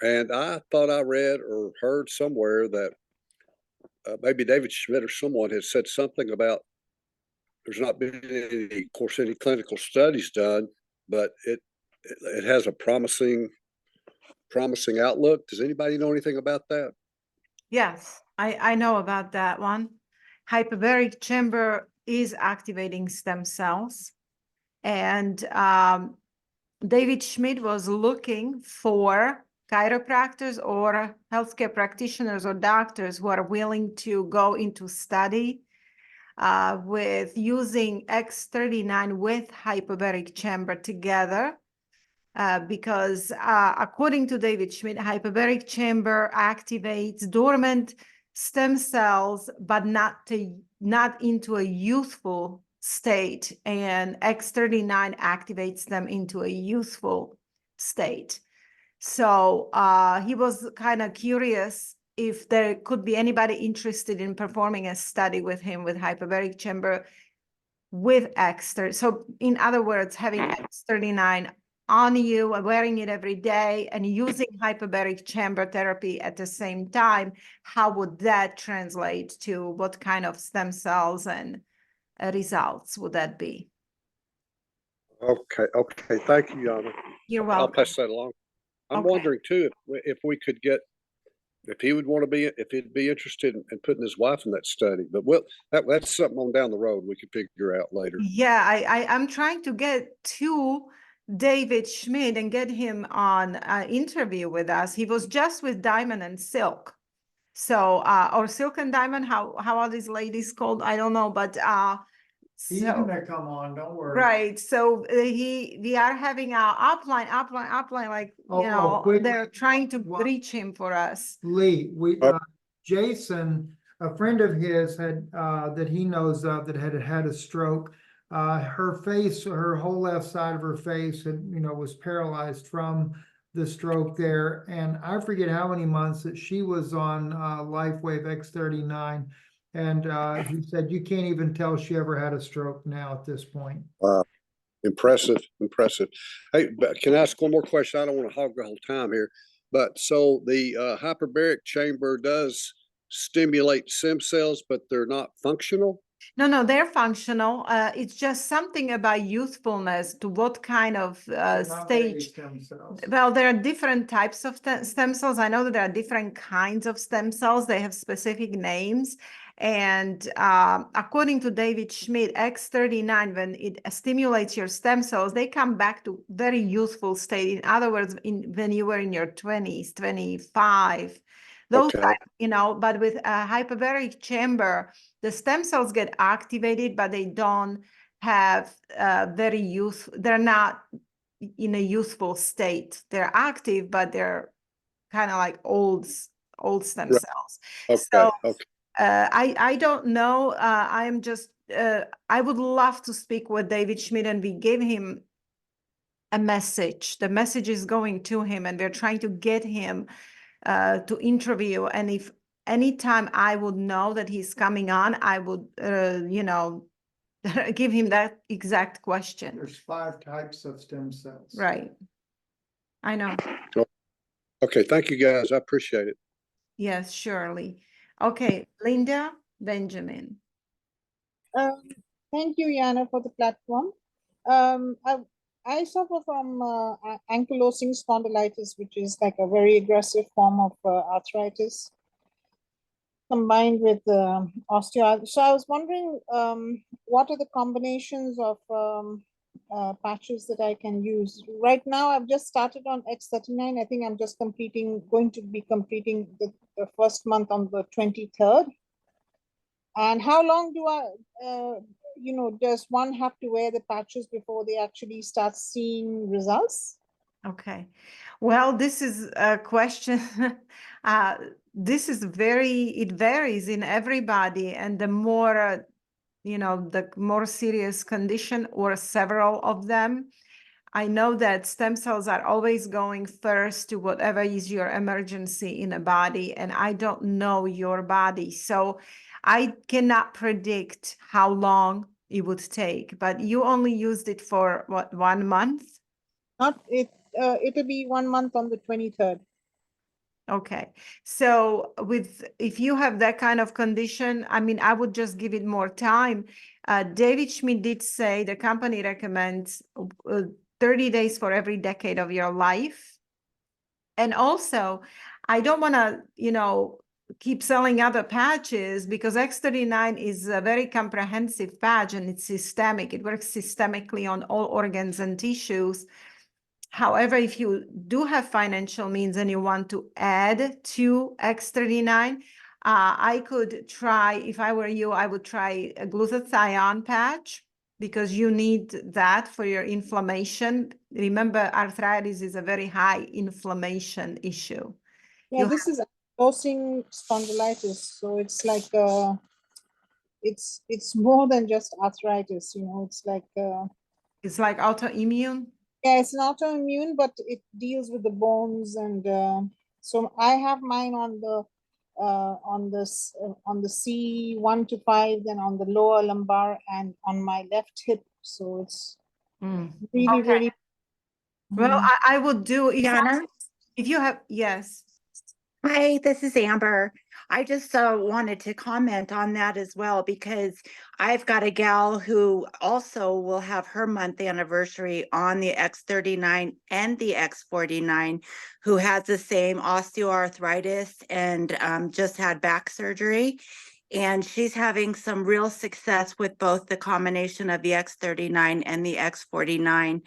And I thought I read or heard somewhere that maybe David Schmidt or someone had said something about there's not been any, of course, any clinical studies done, but it has a promising outlook. Does anybody know anything about that? Yes, I know about that one. Hyperbaric chamber is activating stem cells. And David Schmidt was looking for chiropractors or healthcare practitioners or doctors who are willing to go into study with using X39 with hyperbaric chamber together. Because according to David Schmidt, hyperbaric chamber activates dormant stem cells, but not into a youthful state, and X39 activates them into a youthful state. So he was kind of curious if there could be anybody interested in performing a study with him with hyperbaric chamber with X39. So in other words, having X39 on you, wearing it every day and using hyperbaric chamber therapy at the same time, how would that translate to what kind of stem cells and results would that be? Okay, thank you, Yana. You're I'll welcome. pass that along. I'm Okay. wondering too, if we could get, if he would want to be, if he'd be interested in putting his wife in that study, but that's something on down the road we could figure out later. Yeah, I'm trying to get to David Schmidt and get him on an interview with us. He was just with Diamond and Silk. So, or Silk and Diamond, how are these ladies called? I don't know, but He's so gonna come on, don't worry. right. So we are having our upline, like Quick, they're trying to reach him for us. Lee, Oh. Jason, a friend of his had, that he knows of that had a stroke. Her face, her whole left side of her face had, was paralyzed from the stroke there. And I forget how many months that she was on Lifewave X39. And he said, you can't even tell she ever had a stroke now at this point. Impressive. Hey, but can I ask one more question? I don't want to hog the whole time here, but so the hyperbaric chamber does stimulate stem cells, but they're not functional? No, they're functional. It's just something about youthfulness to what kind of stage. Well, there are different types of stem cells. I know that there are different kinds of stem cells. They have specific names. And according to David Schmidt, X39, when it stimulates your stem cells, they come back to very youthful state. In other words, when you were in your 20s, 25, those type, but with a hyperbaric chamber, the stem cells get activated, but they don't have they're not in a youthful state. They're active, but they're kind of like old stem cells. So I don't know. I'm just, I would love to speak with David Schmidt, and we gave him a message. The message is going to him, and we're trying to get him to interview. And if anytime I would know that he's coming on, I would, give him that exact question. There's 5 types of stem cells. Right. I know. Okay, thank you guys. I appreciate it. Yes, surely. Okay, Linda Benjamin. Thank you, Yana, for the platform. I suffer from ankylosing spondylitis, which is like a very aggressive form of arthritis combined with osteoarthritis. So I was wondering, what are the combinations of patches that I can use? Right now, I've just started on X39. I think I'm just going to be completing the first month on the 23rd. And how long do I, does one have to wear the patches before they actually start seeing results? Okay. Well, this is a question. This is it varies in everybody. And the more, the more serious condition or several of them, I know that stem cells are always going first to whatever is your emergency in a body. And I don't know your body. So I cannot predict how long it would take, but you only used it for what, 1 month? It'll be 1 month on the 23rd. Okay. So if you have that kind of condition, I mean, I would just give it more time. David Schmidt did say the company recommends 30 days for every decade of your life. And also, I don't want to, keep selling other patches, because X39 is a very comprehensive patch and it's systemic. It works systemically on all organs and tissues. However, if you do have financial means and you want to add to X39, I could try, if I were you, I would try a glutathione patch, because you need that for your inflammation. Remember, arthritis is a very high inflammation issue. Yeah, this is ankylosing spondylitis. So it's like it's more than just arthritis. It's like It's like autoimmune. yeah, it's an autoimmune, but it deals with the bones, and so I have mine on the C1 to 5, then on the lower lumbar and on my left hip. So it's really, Okay. really. Well, I would do Yana? if you have, yes. Hi, this is Amber. I just wanted to comment on that as well because I've got a gal who also will have her month anniversary on the X39 and the X49 who has the same osteoarthritis and just had back surgery. And she's having some real success with both the combination of the X39 and the X49.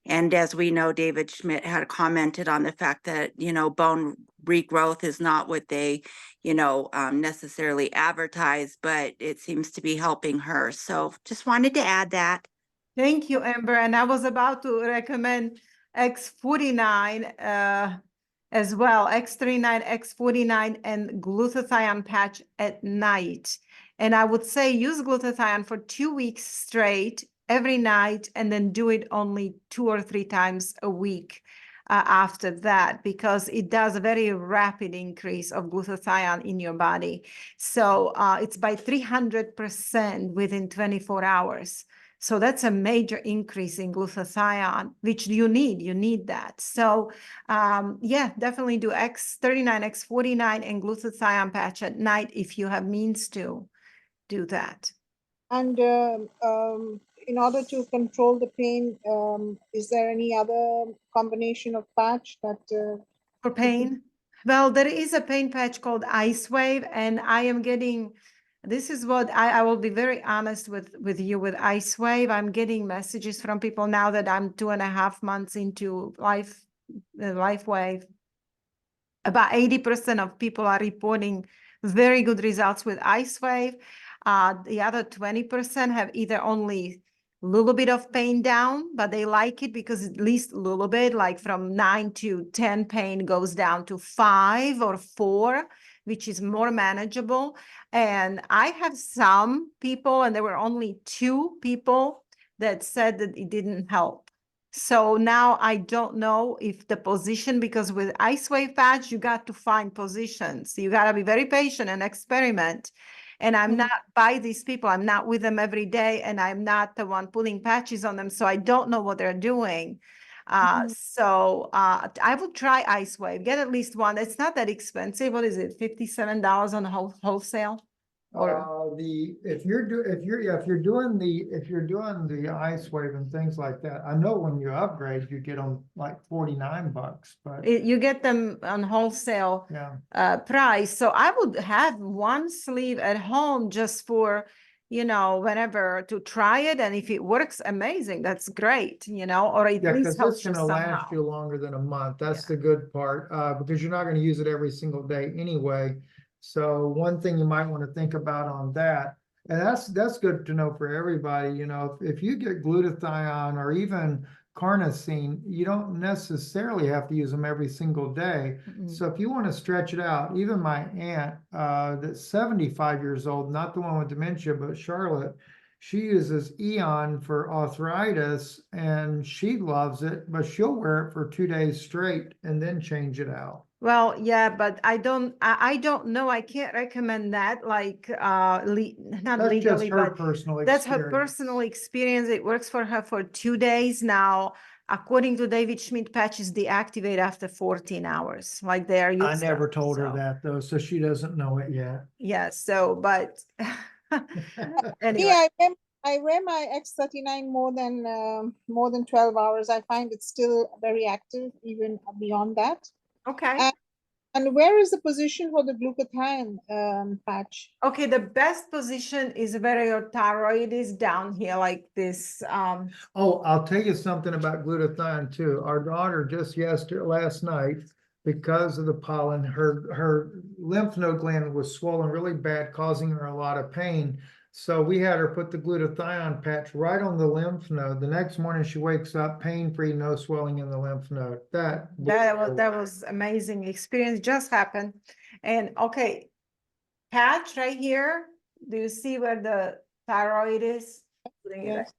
And as we know, David Schmidt had commented on the fact that, bone regrowth is not what they, necessarily advertise, but it seems to be helping her. So just wanted to add that. Thank you, Amber. And I was about to recommend X49 as well, X39, X49, and glutathione patch at night. And I would say use glutathione for 2 weeks straight every night, and then do it only 2 or 3 times a week after that, because it does a very rapid increase of glutathione in your body. So it's by 300% within 24 hours. So that's a major increase in glutathione, which you need that. So yeah, definitely do X39, X49 and glutathione patch at night if you have means to do that. And in order to control the pain, is there any other combination of patch that for pain? Well, there is a pain patch called Icewave, and I am getting, this is what I will be very honest with you with Icewave. I'm getting messages from people now that I'm 2.5 months into Lifewave. About 80% of people are reporting very good results with Icewave. The other 20% have either only a little bit of pain down, but they like it because at least a little bit, like from 9 to 10 pain goes down to 5 or 4, which is more manageable. And I have some people, and there were only 2 people that said that it didn't help. So now I don't know if the position, because with Icewave patch, you got to find positions. You got to be very patient and experiment. And I'm not by these people. I'm not with them every day, and I'm not the one putting patches on them. So I don't know what they're doing. So I would try Icewave. Get at least one. It's not that expensive. What is it? $57 on wholesale? Or If you're doing the Icewave and things like that, I know when you upgrade, you get them like $49, but you get them on wholesale price. So I would have one sleeve at home just for, whenever to try it. And if it works, amazing. That's great, or at least helps it's going to last you longer than a month. That's the good part, because you're not going to use it every single day anyway. So one thing you might want to think about on that, and that's good to know for everybody, if you get glutathione or even carnosine, you don't necessarily have to use them every single day. So if you want to stretch it out, even my aunt that's 75 years old, not the one with dementia, but Charlotte, she uses Eon for arthritis and she loves it, but she'll wear it for 2 days straight and then change it out. Well, yeah, but I don't know. I can't recommend that, like, not That's legally, just her but personal that's her experience. personal experience. It works for her for 2 days now. According to David Schmidt, patches deactivate after 14 hours, like they are used. I never told her that though, so she doesn't know it yet. Yeah, so, but anyway. Yeah, I wear my X39 more than 12 hours. I find it still very active, even beyond that. Okay. And where is the position for the glutathione patch? Okay, the best position is where your thyroid is down here, like this. Oh, I'll tell you something about glutathione too. Our daughter just last night, because of the pollen, her lymph node gland was swollen really bad, causing her a lot of pain. So we had her put the glutathione patch right on the lymph node. The next morning she wakes up pain-free, no swelling in the lymph node. That was amazing experience, just happened. And okay, patch right here. Do you see where the thyroid is? Putting it right Yes.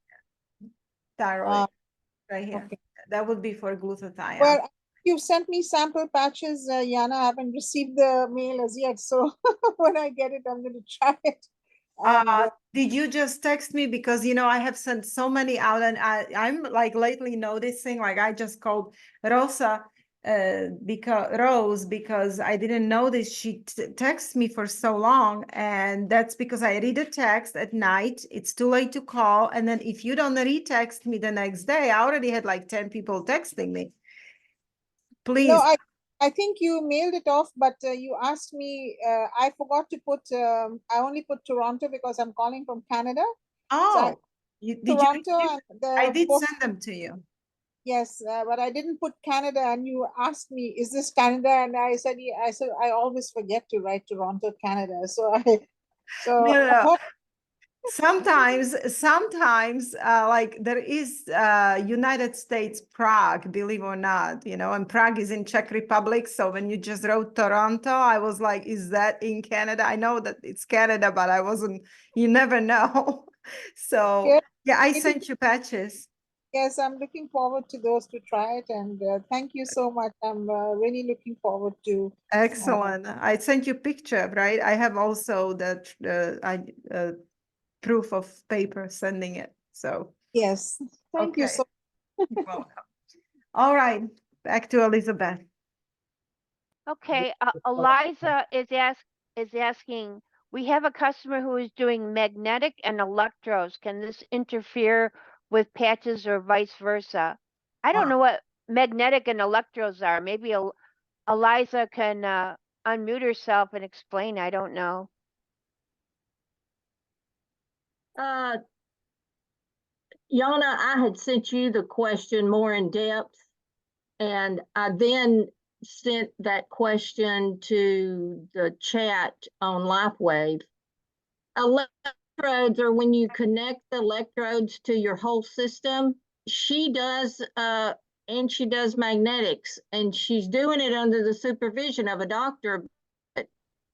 here. Thyroid right here. Okay. That would be for glutathione. Well, you've sent me sample patches, Yana. I haven't received the mail as yet. So when I get it, I'm going to try it. And, Did you just text me? Because, you know, I have sent so many out and I'm like lately noticing, like I just called Rosa, because I didn't notice she texted me for so long. And that's because I read a text at night. It's too late to call. And then if you don't retext me the next day, I already had like 10 people texting me. Please. no, I think you mailed it off, but you asked me, I forgot to put, I only put Toronto because I'm calling from Canada. Oh, Toronto and the I did post, send them to you. yes, but I didn't put Canada, and you asked me, is this Canada? And I said, yeah, I said, I always forget to write Toronto, Canada. So I hope Sometimes like there is United States Prague, believe or not, you know, and Prague is in Czech Republic. So when you just wrote Toronto, I was like, is that in Canada? I know that it's Canada, but I wasn't, you never know. So Yes, yeah, I it is. sent you patches. Yes, I'm looking forward to those to try it, and thank you so much. I'm really looking forward to. Excellent. I sent you picture, right? I have also that proof of paper sending it. So Yes, thank you okay. so You're welcome. All right, back to Elizabeth. Okay, Eliza is asking, we have a customer who is doing magnetic and electrodes. Can this interfere with patches or vice versa? I don't know what magnetic and electrodes are. Maybe Eliza can unmute herself and explain. I don't know. Yana, I had sent you the question more in depth, and I then sent that question to the chat on Lifewave. Electrodes are when you connect the electrodes to your whole system. She does, and she does magnetics, and she's doing it under the supervision of a doctor. But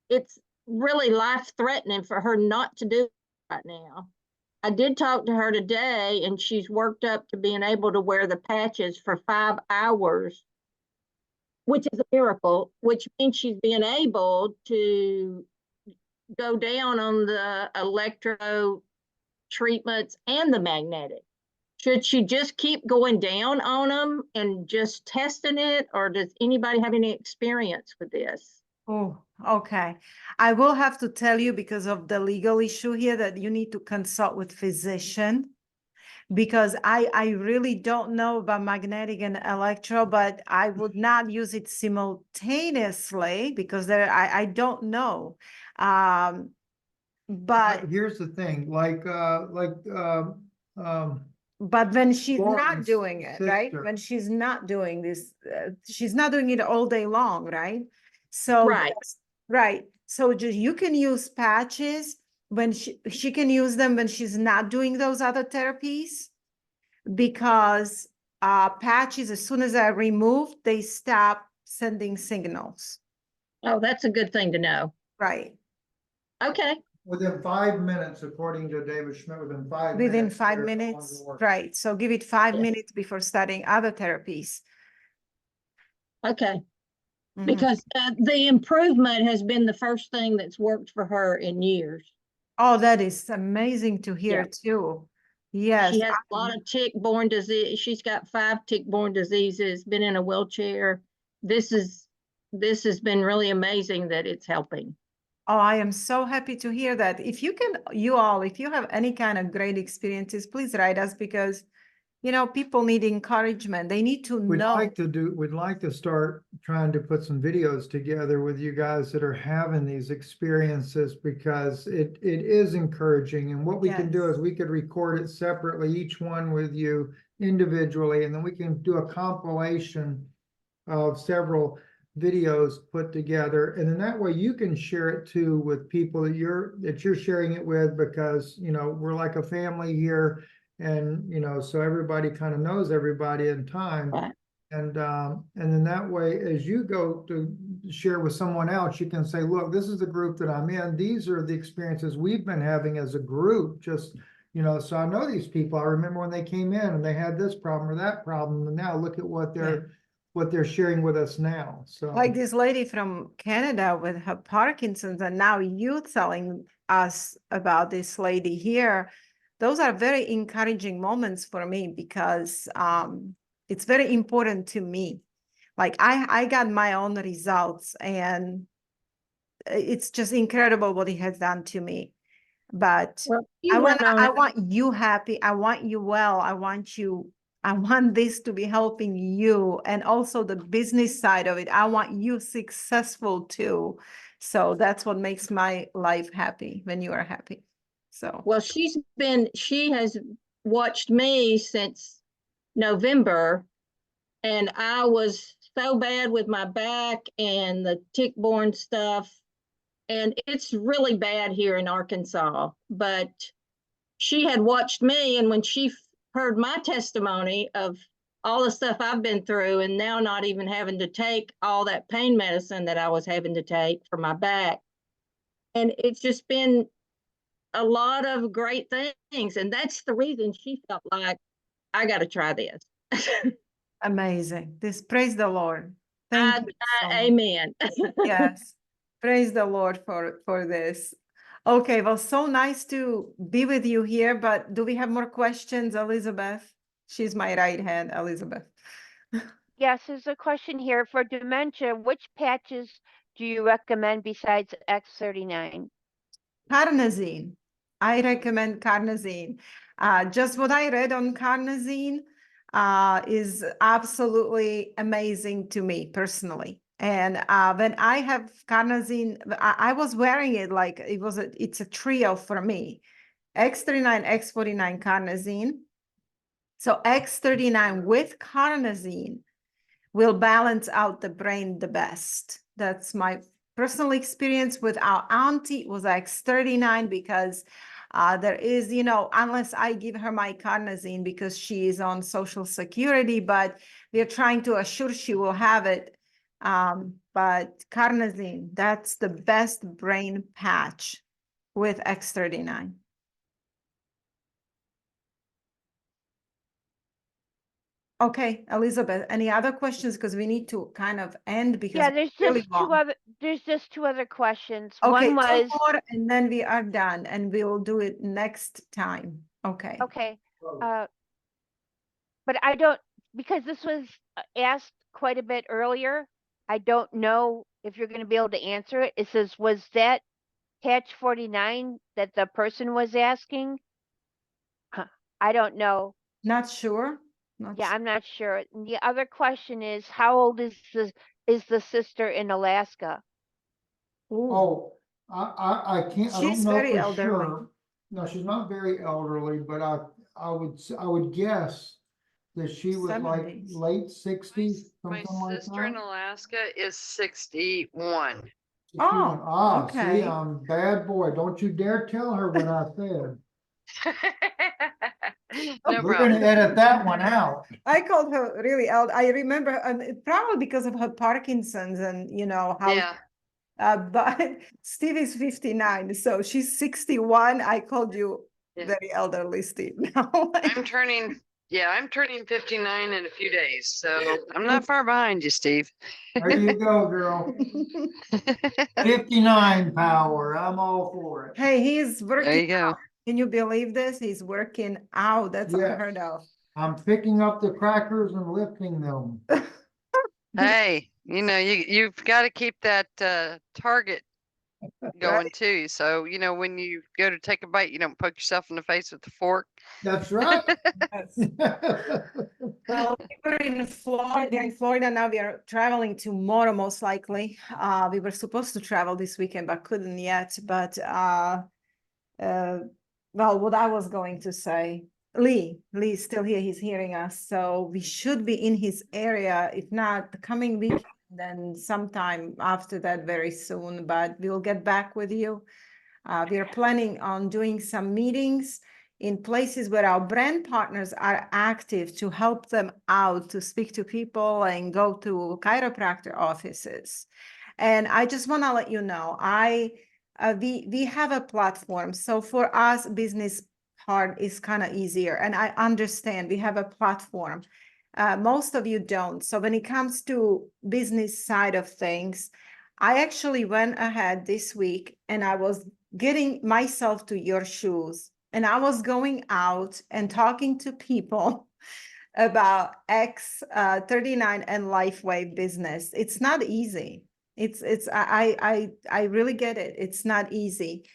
it's really life-threatening for her not to do it right now. I did talk to her today, and she's worked up to being able to wear the patches for 5 hours, which is a miracle, which means she's being able to go down on the electro treatments and the magnetic. Should she just keep going down on them and just testing it, or does anybody have any experience with this? Oh, okay. I will have to tell you, because of the legal issue here, that you need to consult with physician, because I really don't know about magnetic and electro, but I would not use it simultaneously because I don't know. But here's the thing, but when she's not Lauren's doing it, right? sister. When she's not doing this, she's not doing it all day long, right? So Right. right. So just you can use patches when she can use them when she's not doing those other therapies, because patches, as soon as I remove, they stop sending signals. Oh, that's a good thing to know. Right. Okay. Within 5 minutes, according to David Schmidt, within 5 minutes. Within 5 they're no minutes, longer working. right? So give it 5 minutes before starting other therapies. Okay. Mhm. Because the improvement has been the first thing that's worked for her in years. Oh, that is amazing to hear too. Yes. She has a lot of tick-borne disease. She's got 5 tick-borne diseases, been in a wheelchair. This has been really amazing that it's helping. Oh, I am so happy to hear that. If you can, if you have any kind of great experiences, please write us, because, you know, people need encouragement. They need to know. We'd like to start trying to put some videos together with you guys that are having these experiences, because it is encouraging. And what we can do is we could record it separately, each one with you individually, and then we can do a compilation of several videos put together, and then that way you can share it too with people that you're sharing it with, because, you know, we're like a family here, and, you know, so everybody kind of knows everybody in time. Right. And then that way, as you go to share with someone else, you can say, look, this is the group that I'm in. These are the experiences we've been having as a group. Just, you know, so I know these people. I remember when they came in and they had this problem or that problem. And now look at what they're sharing with us now. So Like this lady from Canada with her Parkinson's, and now you telling us about this lady here. Those are very encouraging moments for me because it's very important to me. Like I got my own results, and it's just incredible what he has done to me. But Well, I want you happy. I want you well. I want this to be helping you, and also the business side of it. I want you successful too. So that's what makes my life happy when you are happy. So well, she has watched me since November, and I was so bad with my back and the tick-borne stuff. And it's really bad here in Arkansas, but she had watched me, and when she heard my testimony of all the stuff I've been through, and now not even having to take all that pain medicine that I was having to take for my back, and it's just been a lot of great things, and that's the reason she felt like I got to try this. amazing. Praise the Lord. Thank you so much. Amen. Yes. Praise the Lord for this. Okay, well, so nice to be with you here, but do we have more questions, Elizabeth? She's my right hand, Elizabeth. Yes, there's a question here for dementia. Which patches do you recommend besides X39? Carnosine. I recommend carnosine. Just what I read on carnosine is absolutely amazing to me personally. And when I have carnosine, I was wearing it like it's a trio for me. X39, X49, carnosine. So X39 with carnosine will balance out the brain the best. That's my personal experience with our auntie. Was X39 because there is, you know, unless I give her my carnosine because she is on Social Security, but we're trying to assure she will have it. But carnosine, that's the best brain patch with X39. Okay, Elizabeth, any other questions? Because we need to kind of end because Yeah, there's it's really just long. there's just two other questions. Okay, One was two more and then we are done, and we will do it next time. Okay. okay. But I don't, because this was asked quite a bit earlier. I don't know if you're going to be able to answer it. It says, was that patch 49 that the person was asking? I don't know. Not sure. Yeah, I'm not sure. And the other question is, how old is the sister in Alaska? Oh, I can't, I don't She's know very for elderly. sure. No, she's not very elderly, but I would guess that she was like 70s. late sixties, My something like sister in that. Alaska is 61. 61. Oh, Ah, see, okay. I'm bad boy. Don't you dare tell her what I said. No We're gonna problem. edit that one out. I called her really old. I remember probably because of her Parkinson's and you know how. Yeah. But Steve is 59, so she's 61. I called you Yeah. very elderly, Steve. I'm turning 59 in a few days, so I'm not far behind you, Steve. There you go, girl. 59 power. I'm all for it. Hey, he's There working you go. out. Can you believe this? He's working out. That's Yes. unheard of. I'm picking up the crackers and lifting them. Hey, you've got to keep that target going Right. too. So, when you go to take a bite, you don't poke yourself in the face with the fork. That's right. Well, we were in Florida now. We are traveling tomorrow, most likely. We were supposed to travel this weekend, but couldn't yet. But well, what I was going to say, Lee's still here. He's hearing us, so we should be in his area. If not the coming week, then sometime after that, very soon. But we'll get back with you. We are planning on doing some meetings in places where our brand partners are active to help them out, to speak to people and go to chiropractor offices. And I just want to let you know, we have a platform. So for us, business part is kind of easier. And I understand we have a platform. Most of you don't. So when it comes to business side of things, I actually went ahead this week and I was getting myself to your shoes. And I was going out and talking to people about X39 and Lifewave business. It's not easy. I really get it. It's not easy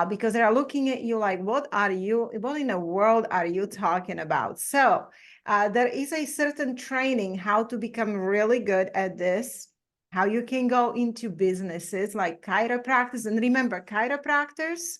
because they're looking at you like, what in the world are you talking about? So there is a certain training how to become really good at this, how you can go into businesses like chiropractors. And remember, chiropractors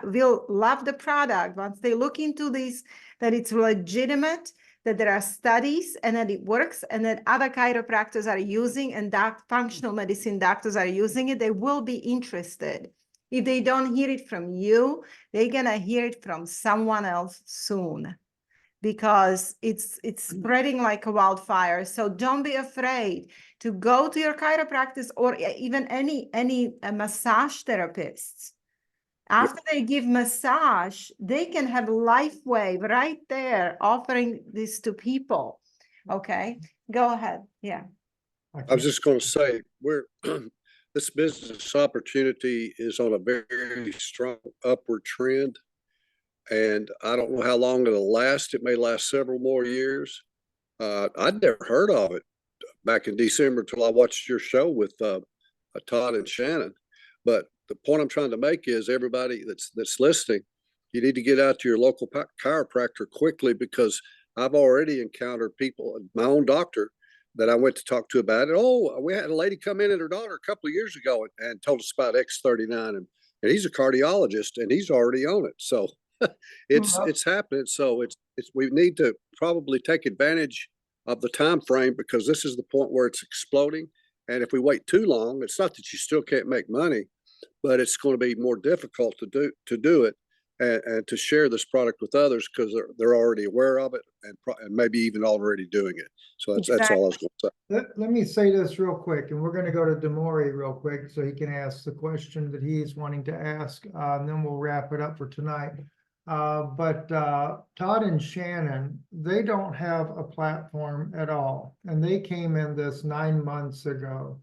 will love the product once they look into this, that it's legitimate, that there are studies and that it works, and that other chiropractors are using and functional medicine doctors are using it, they will be interested. If they don't hear it from you, they're gonna hear it from someone else soon, because it's spreading like a wildfire. So don't be afraid to go to your chiropractor or even any massage therapists. After they give massage, they can have Lifewave right there offering this to people. Okay, go ahead. Yeah. I was just going to say, this business opportunity is on a very strong upward trend. And I don't know how long it'll last. It may last several more years. I'd never heard of it back in December until I watched your show with Todd and Shannon. But the point I'm trying to make is, everybody that's listening, you need to get out to your local chiropractor quickly, because I've already encountered people, my own doctor that I went to talk to about it. Oh, we had a lady come in and her daughter a couple of years ago and told us about X39, and he's a cardiologist and he's already on it. So it's happening. So we need to probably take advantage of the time frame, because this is the point where it's exploding. And if we wait too long, it's not that you still can't make money, but it's going to be more difficult to do it and to share this product with others, because they're already aware of it and maybe even already doing it. So that's all I was going to say. Let me say this real quick, and we're going to go to Demori real quick so he can ask the question that he's wanting to ask, and then we'll wrap it up for tonight. But Todd and Shannon, they don't have a platform at all, and they came in this 9 months ago.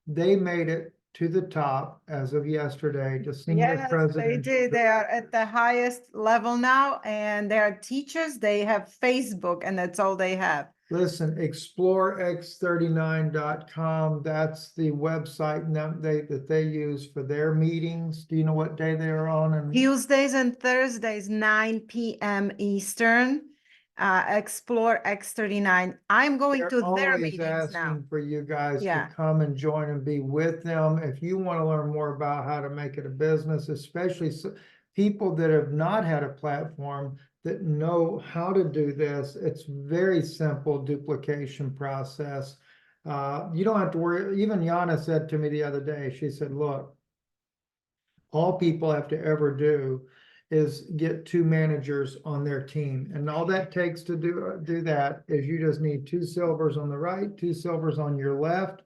They made it to the top as of yesterday, to senior president. They do. They are at the highest level now, and they're teachers. They have Facebook, and that's all they have. Listen, explorex39.com. That's the website that they use for their meetings. Do you know what day they are on? And Tuesdays and Thursdays, 9 p.m. Eastern. Explore X39. I'm going to their meetings now. For you guys to come and join and be with them. If you want to learn more about how to make it a business, especially people that have not had a platform, that know how to do this, it's very simple duplication process. You don't have to worry. Even Yana said to me the other day, she said, look, all people have to ever do is get 2 managers on their team. And all that takes to do that is you just need 2 silvers on the right, 2 silvers on your left,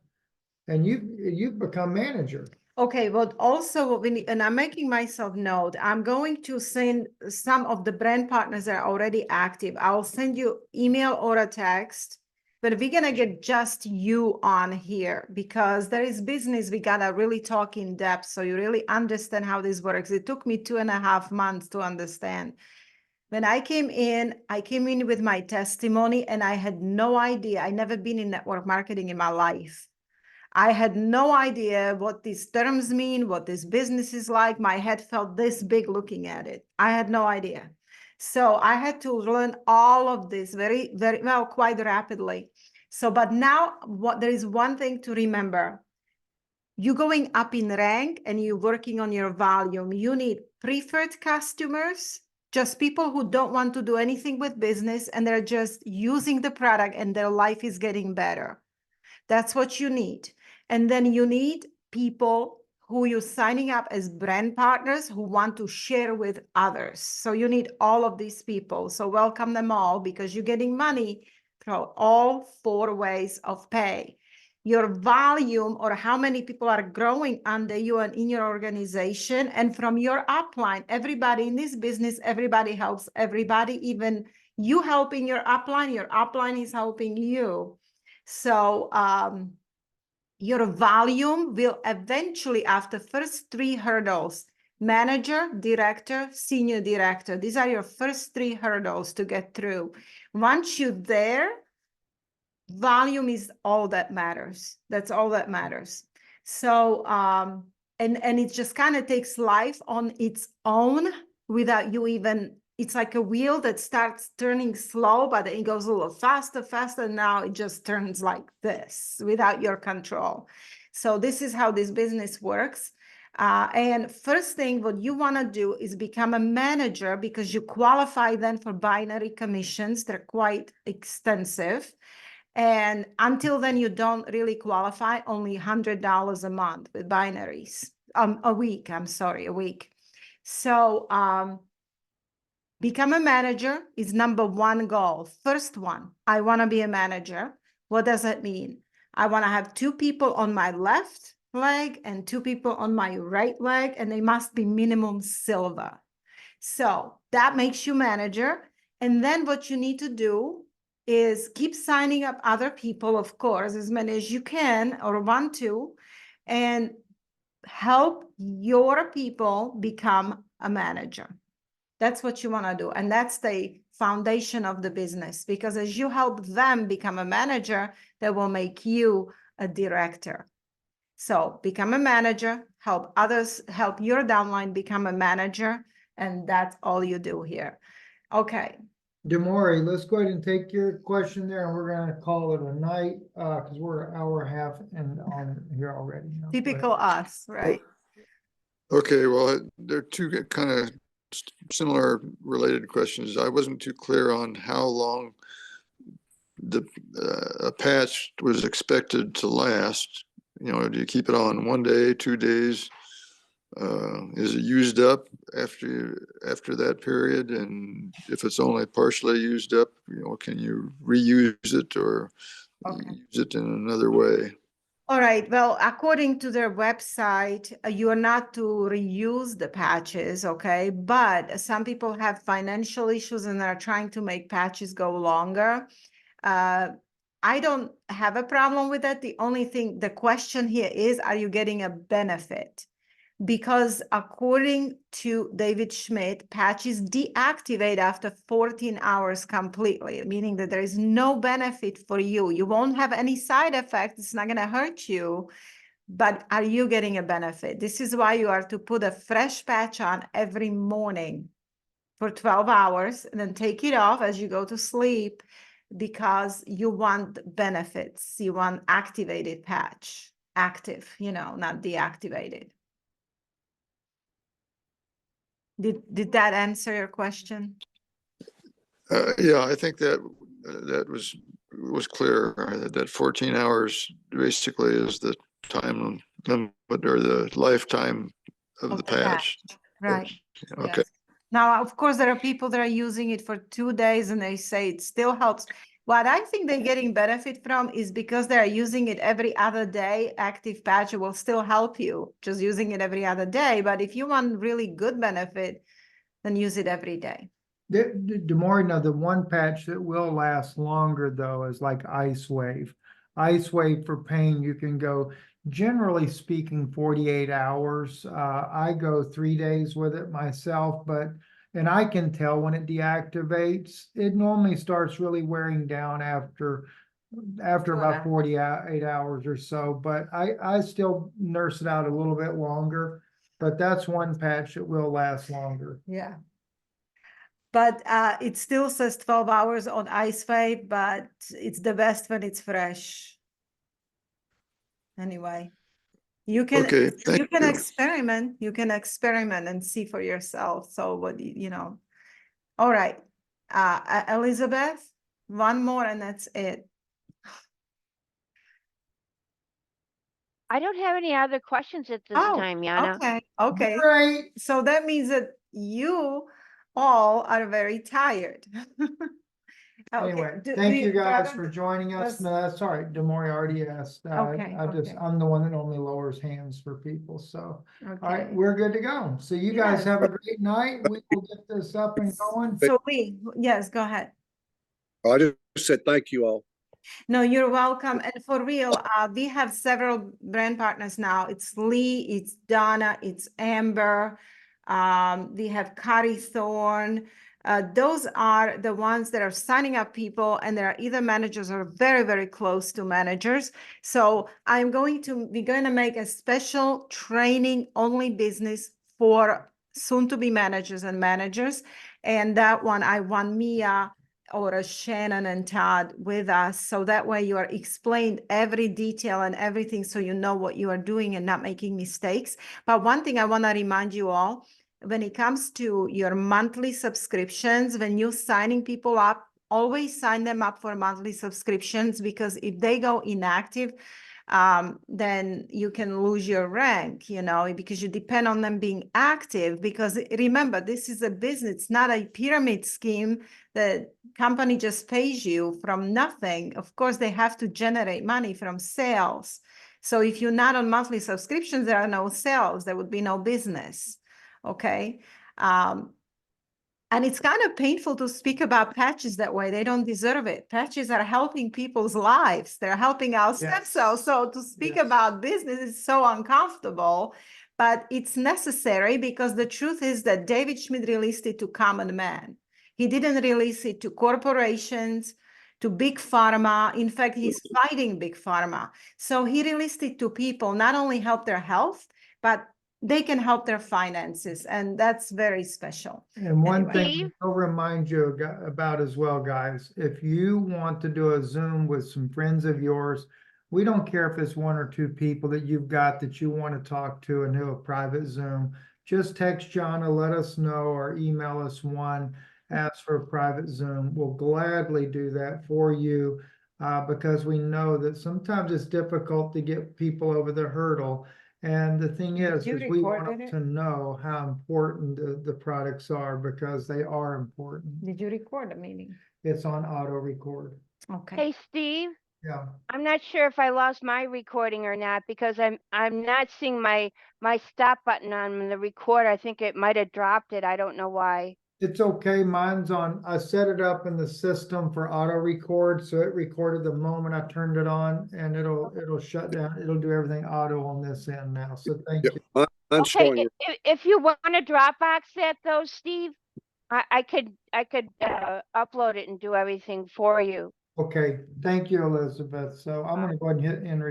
and you've become manager. Okay, but also, and I'm making myself note, I'm going to send some of the brand partners that are already active. I'll send you email or a text, but we're going to get just you on here, because there is business we got to really talk in depth so you really understand how this works. It took me 2.5 months to understand. When I came in with my testimony, and I had no idea. I never been in network marketing in my life. I had no idea what these terms mean, what this business is like. My head felt this big looking at it. I had no idea. So I had to learn all of this very, very well, quite rapidly. So, but now there is one thing to remember. You're going up in rank and you're working on your volume. You need preferred customers, just people who don't want to do anything with business and they're just using the product and their life is getting better. That's what you need. And then you need people who you're signing up as brand partners who want to share with others. So you need all of these people. So welcome them all because you're getting money from all 4 ways of pay. Your volume or how many people are growing under you and in your organization, and from your upline. Everybody in this business, everybody helps everybody, even you helping your upline is helping you. So your volume will eventually, after first 3 hurdles, manager, director, senior director. These are your first 3 hurdles to get through. Once you're there, volume is all that matters. That's all that matters. So, and it just kind of takes life on its own without you even, it's like a wheel that starts turning slow, but it goes a little faster, and now it just turns like this without your control. So this is how this business works. And first thing, what you want to do is become a manager because you qualify then for binary commissions. They're quite extensive. And until then, you don't really qualify, only $100 a month with binaries, a week, a week. So become a manager is number 1 goal. First one, I want to be a manager. What does that mean? I want to have 2 people on my left leg and 2 people on my right leg, and they must be minimum silver. So that makes you manager. And then what you need to do is keep signing up other people, of course, as many as you can or want to, and help your people become a manager. That's what you want to do. And that's the foundation of the business, because as you help them become a manager, that will make you a director. So become a manager, help others, help your downline become a manager, and that's all you do here. Okay. Demore, let's go ahead and take your question there, and we're gonna call it a night, because we're an hour and a half and on here already. Go ahead. Typical us, right? Okay, well, there are 2 kind of similar related questions. I wasn't too clear on how long the a patch was expected to last. You know, do you keep it on 1 day, 2 days? Is it used up after that period? And if it's only partially used up, you know, can you reuse it or use it in another way? All right. Well, according to their website, you are not to reuse the patches, okay? But some people have financial issues and are trying to make patches go longer. I don't have a problem with that. The only thing, the question here is, are you getting a benefit? Because according to David Schmidt, patches deactivate after 14 hours completely, meaning that there is no benefit for you. You won't have any side effects. It's not going to hurt you. But are you getting a benefit? This is why you are to put a fresh patch on every morning for 12 hours and then take it off as you go to sleep, because you want benefits. You want activated patch, active, you know, not deactivated. Did that answer your question? Yeah, I think that was clear. That 14 hours basically is the time limit or the lifetime of the patch. Right. Okay. Yes. Now, of course, there are people that are using it for 2 days and they say it still helps. What I think they're getting benefit from is because they're using it every other day. Active patch will still help you, just using it every other day. But if you want really good benefit, then use it every day. Demore, now the one patch that will last longer though is like Icewave. Icewave for pain, you can go, generally speaking, 48 hours. I go 3 days with it myself, and I can tell when it deactivates. It normally starts really wearing down after about 48 hours or so, but I still nurse it out a little bit longer, but that's one patch that will last longer. Yeah. But it still says 12 hours on Icewave, but it's the best when it's fresh. Anyway, you can experiment. You can experiment and see for yourself. So what you know. All right, Elizabeth, one more and that's it. I don't have any other questions at this Oh, time, Yana. okay, okay. Great. So that means that you all are very tired. Okay. Anyway, Do thank you guys rather- for joining us. let's- No, that's all right. Demore already asked. Okay, okay. I'm the one that normally lowers hands for people, so. All right, Okay. we're good to go. So you guys Yes. have a great night. We will get this up and going. So yes, go ahead. I just said thank you all. No, you're welcome. And for real, we have several brand partners now. It's Lee, it's Donna, it's Amber. We have Carrie Thorne. Those are the ones that are signing up people, and they're either managers or very, very close to managers. So we're going to make a special training only business for soon to be managers and managers. And that one, I want Mia or a Shannon and Todd with us. So that way you are explained every detail and everything, so you know what you are doing and not making mistakes. But one thing I want to remind you all, when it comes to your monthly subscriptions, when you're signing people up, always sign them up for monthly subscriptions, because if they go inactive, then you can lose your rank, you know, because you depend on them being active. Because remember, this is a business, it's not a pyramid scheme. The company just pays you from nothing. Of course, they have to generate money from sales. So if you're not on monthly subscriptions, there are no sales, there would be no business. Okay. And it's kind of painful to speak about patches that way. They don't deserve it. Patches are helping people's lives. They're helping our stem cells. So to speak about business is so uncomfortable, but it's necessary, because the truth is that David Schmidt released it to common man. He didn't release it to corporations, to big pharma. In fact, he's fighting big pharma. So he released it to people, not only help their health, but they can help their finances, and that's very special. And one Anyway. thing I'll remind you about as well, guys, if you want to do a Zoom with some friends of yours, we don't care if it's one or two people that you've got that you want to talk to and do a private Zoom. Just text John and let us know, or email us one, ask for a private Zoom. We'll gladly do that for you, because we know that sometimes it's difficult to get people over the hurdle. And the thing is we want them to know how important the products are, because they are important. Did you record a meeting? It's on auto record. Okay. Hey, Steve, Yeah. I'm not sure if I lost my recording or not, because I'm not seeing my stop button on the record. I think it might have dropped it. I don't know why. It's okay. Mine's on. I set it up in the system for auto record, so it recorded the moment I turned it on, and it'll shut down. It'll do everything auto on this end now. So thank you. Okay, if you want to Dropbox that though, Steve, I could upload it and do everything for you. Okay, thank you, Elizabeth. So I'm gonna go ahead and hit end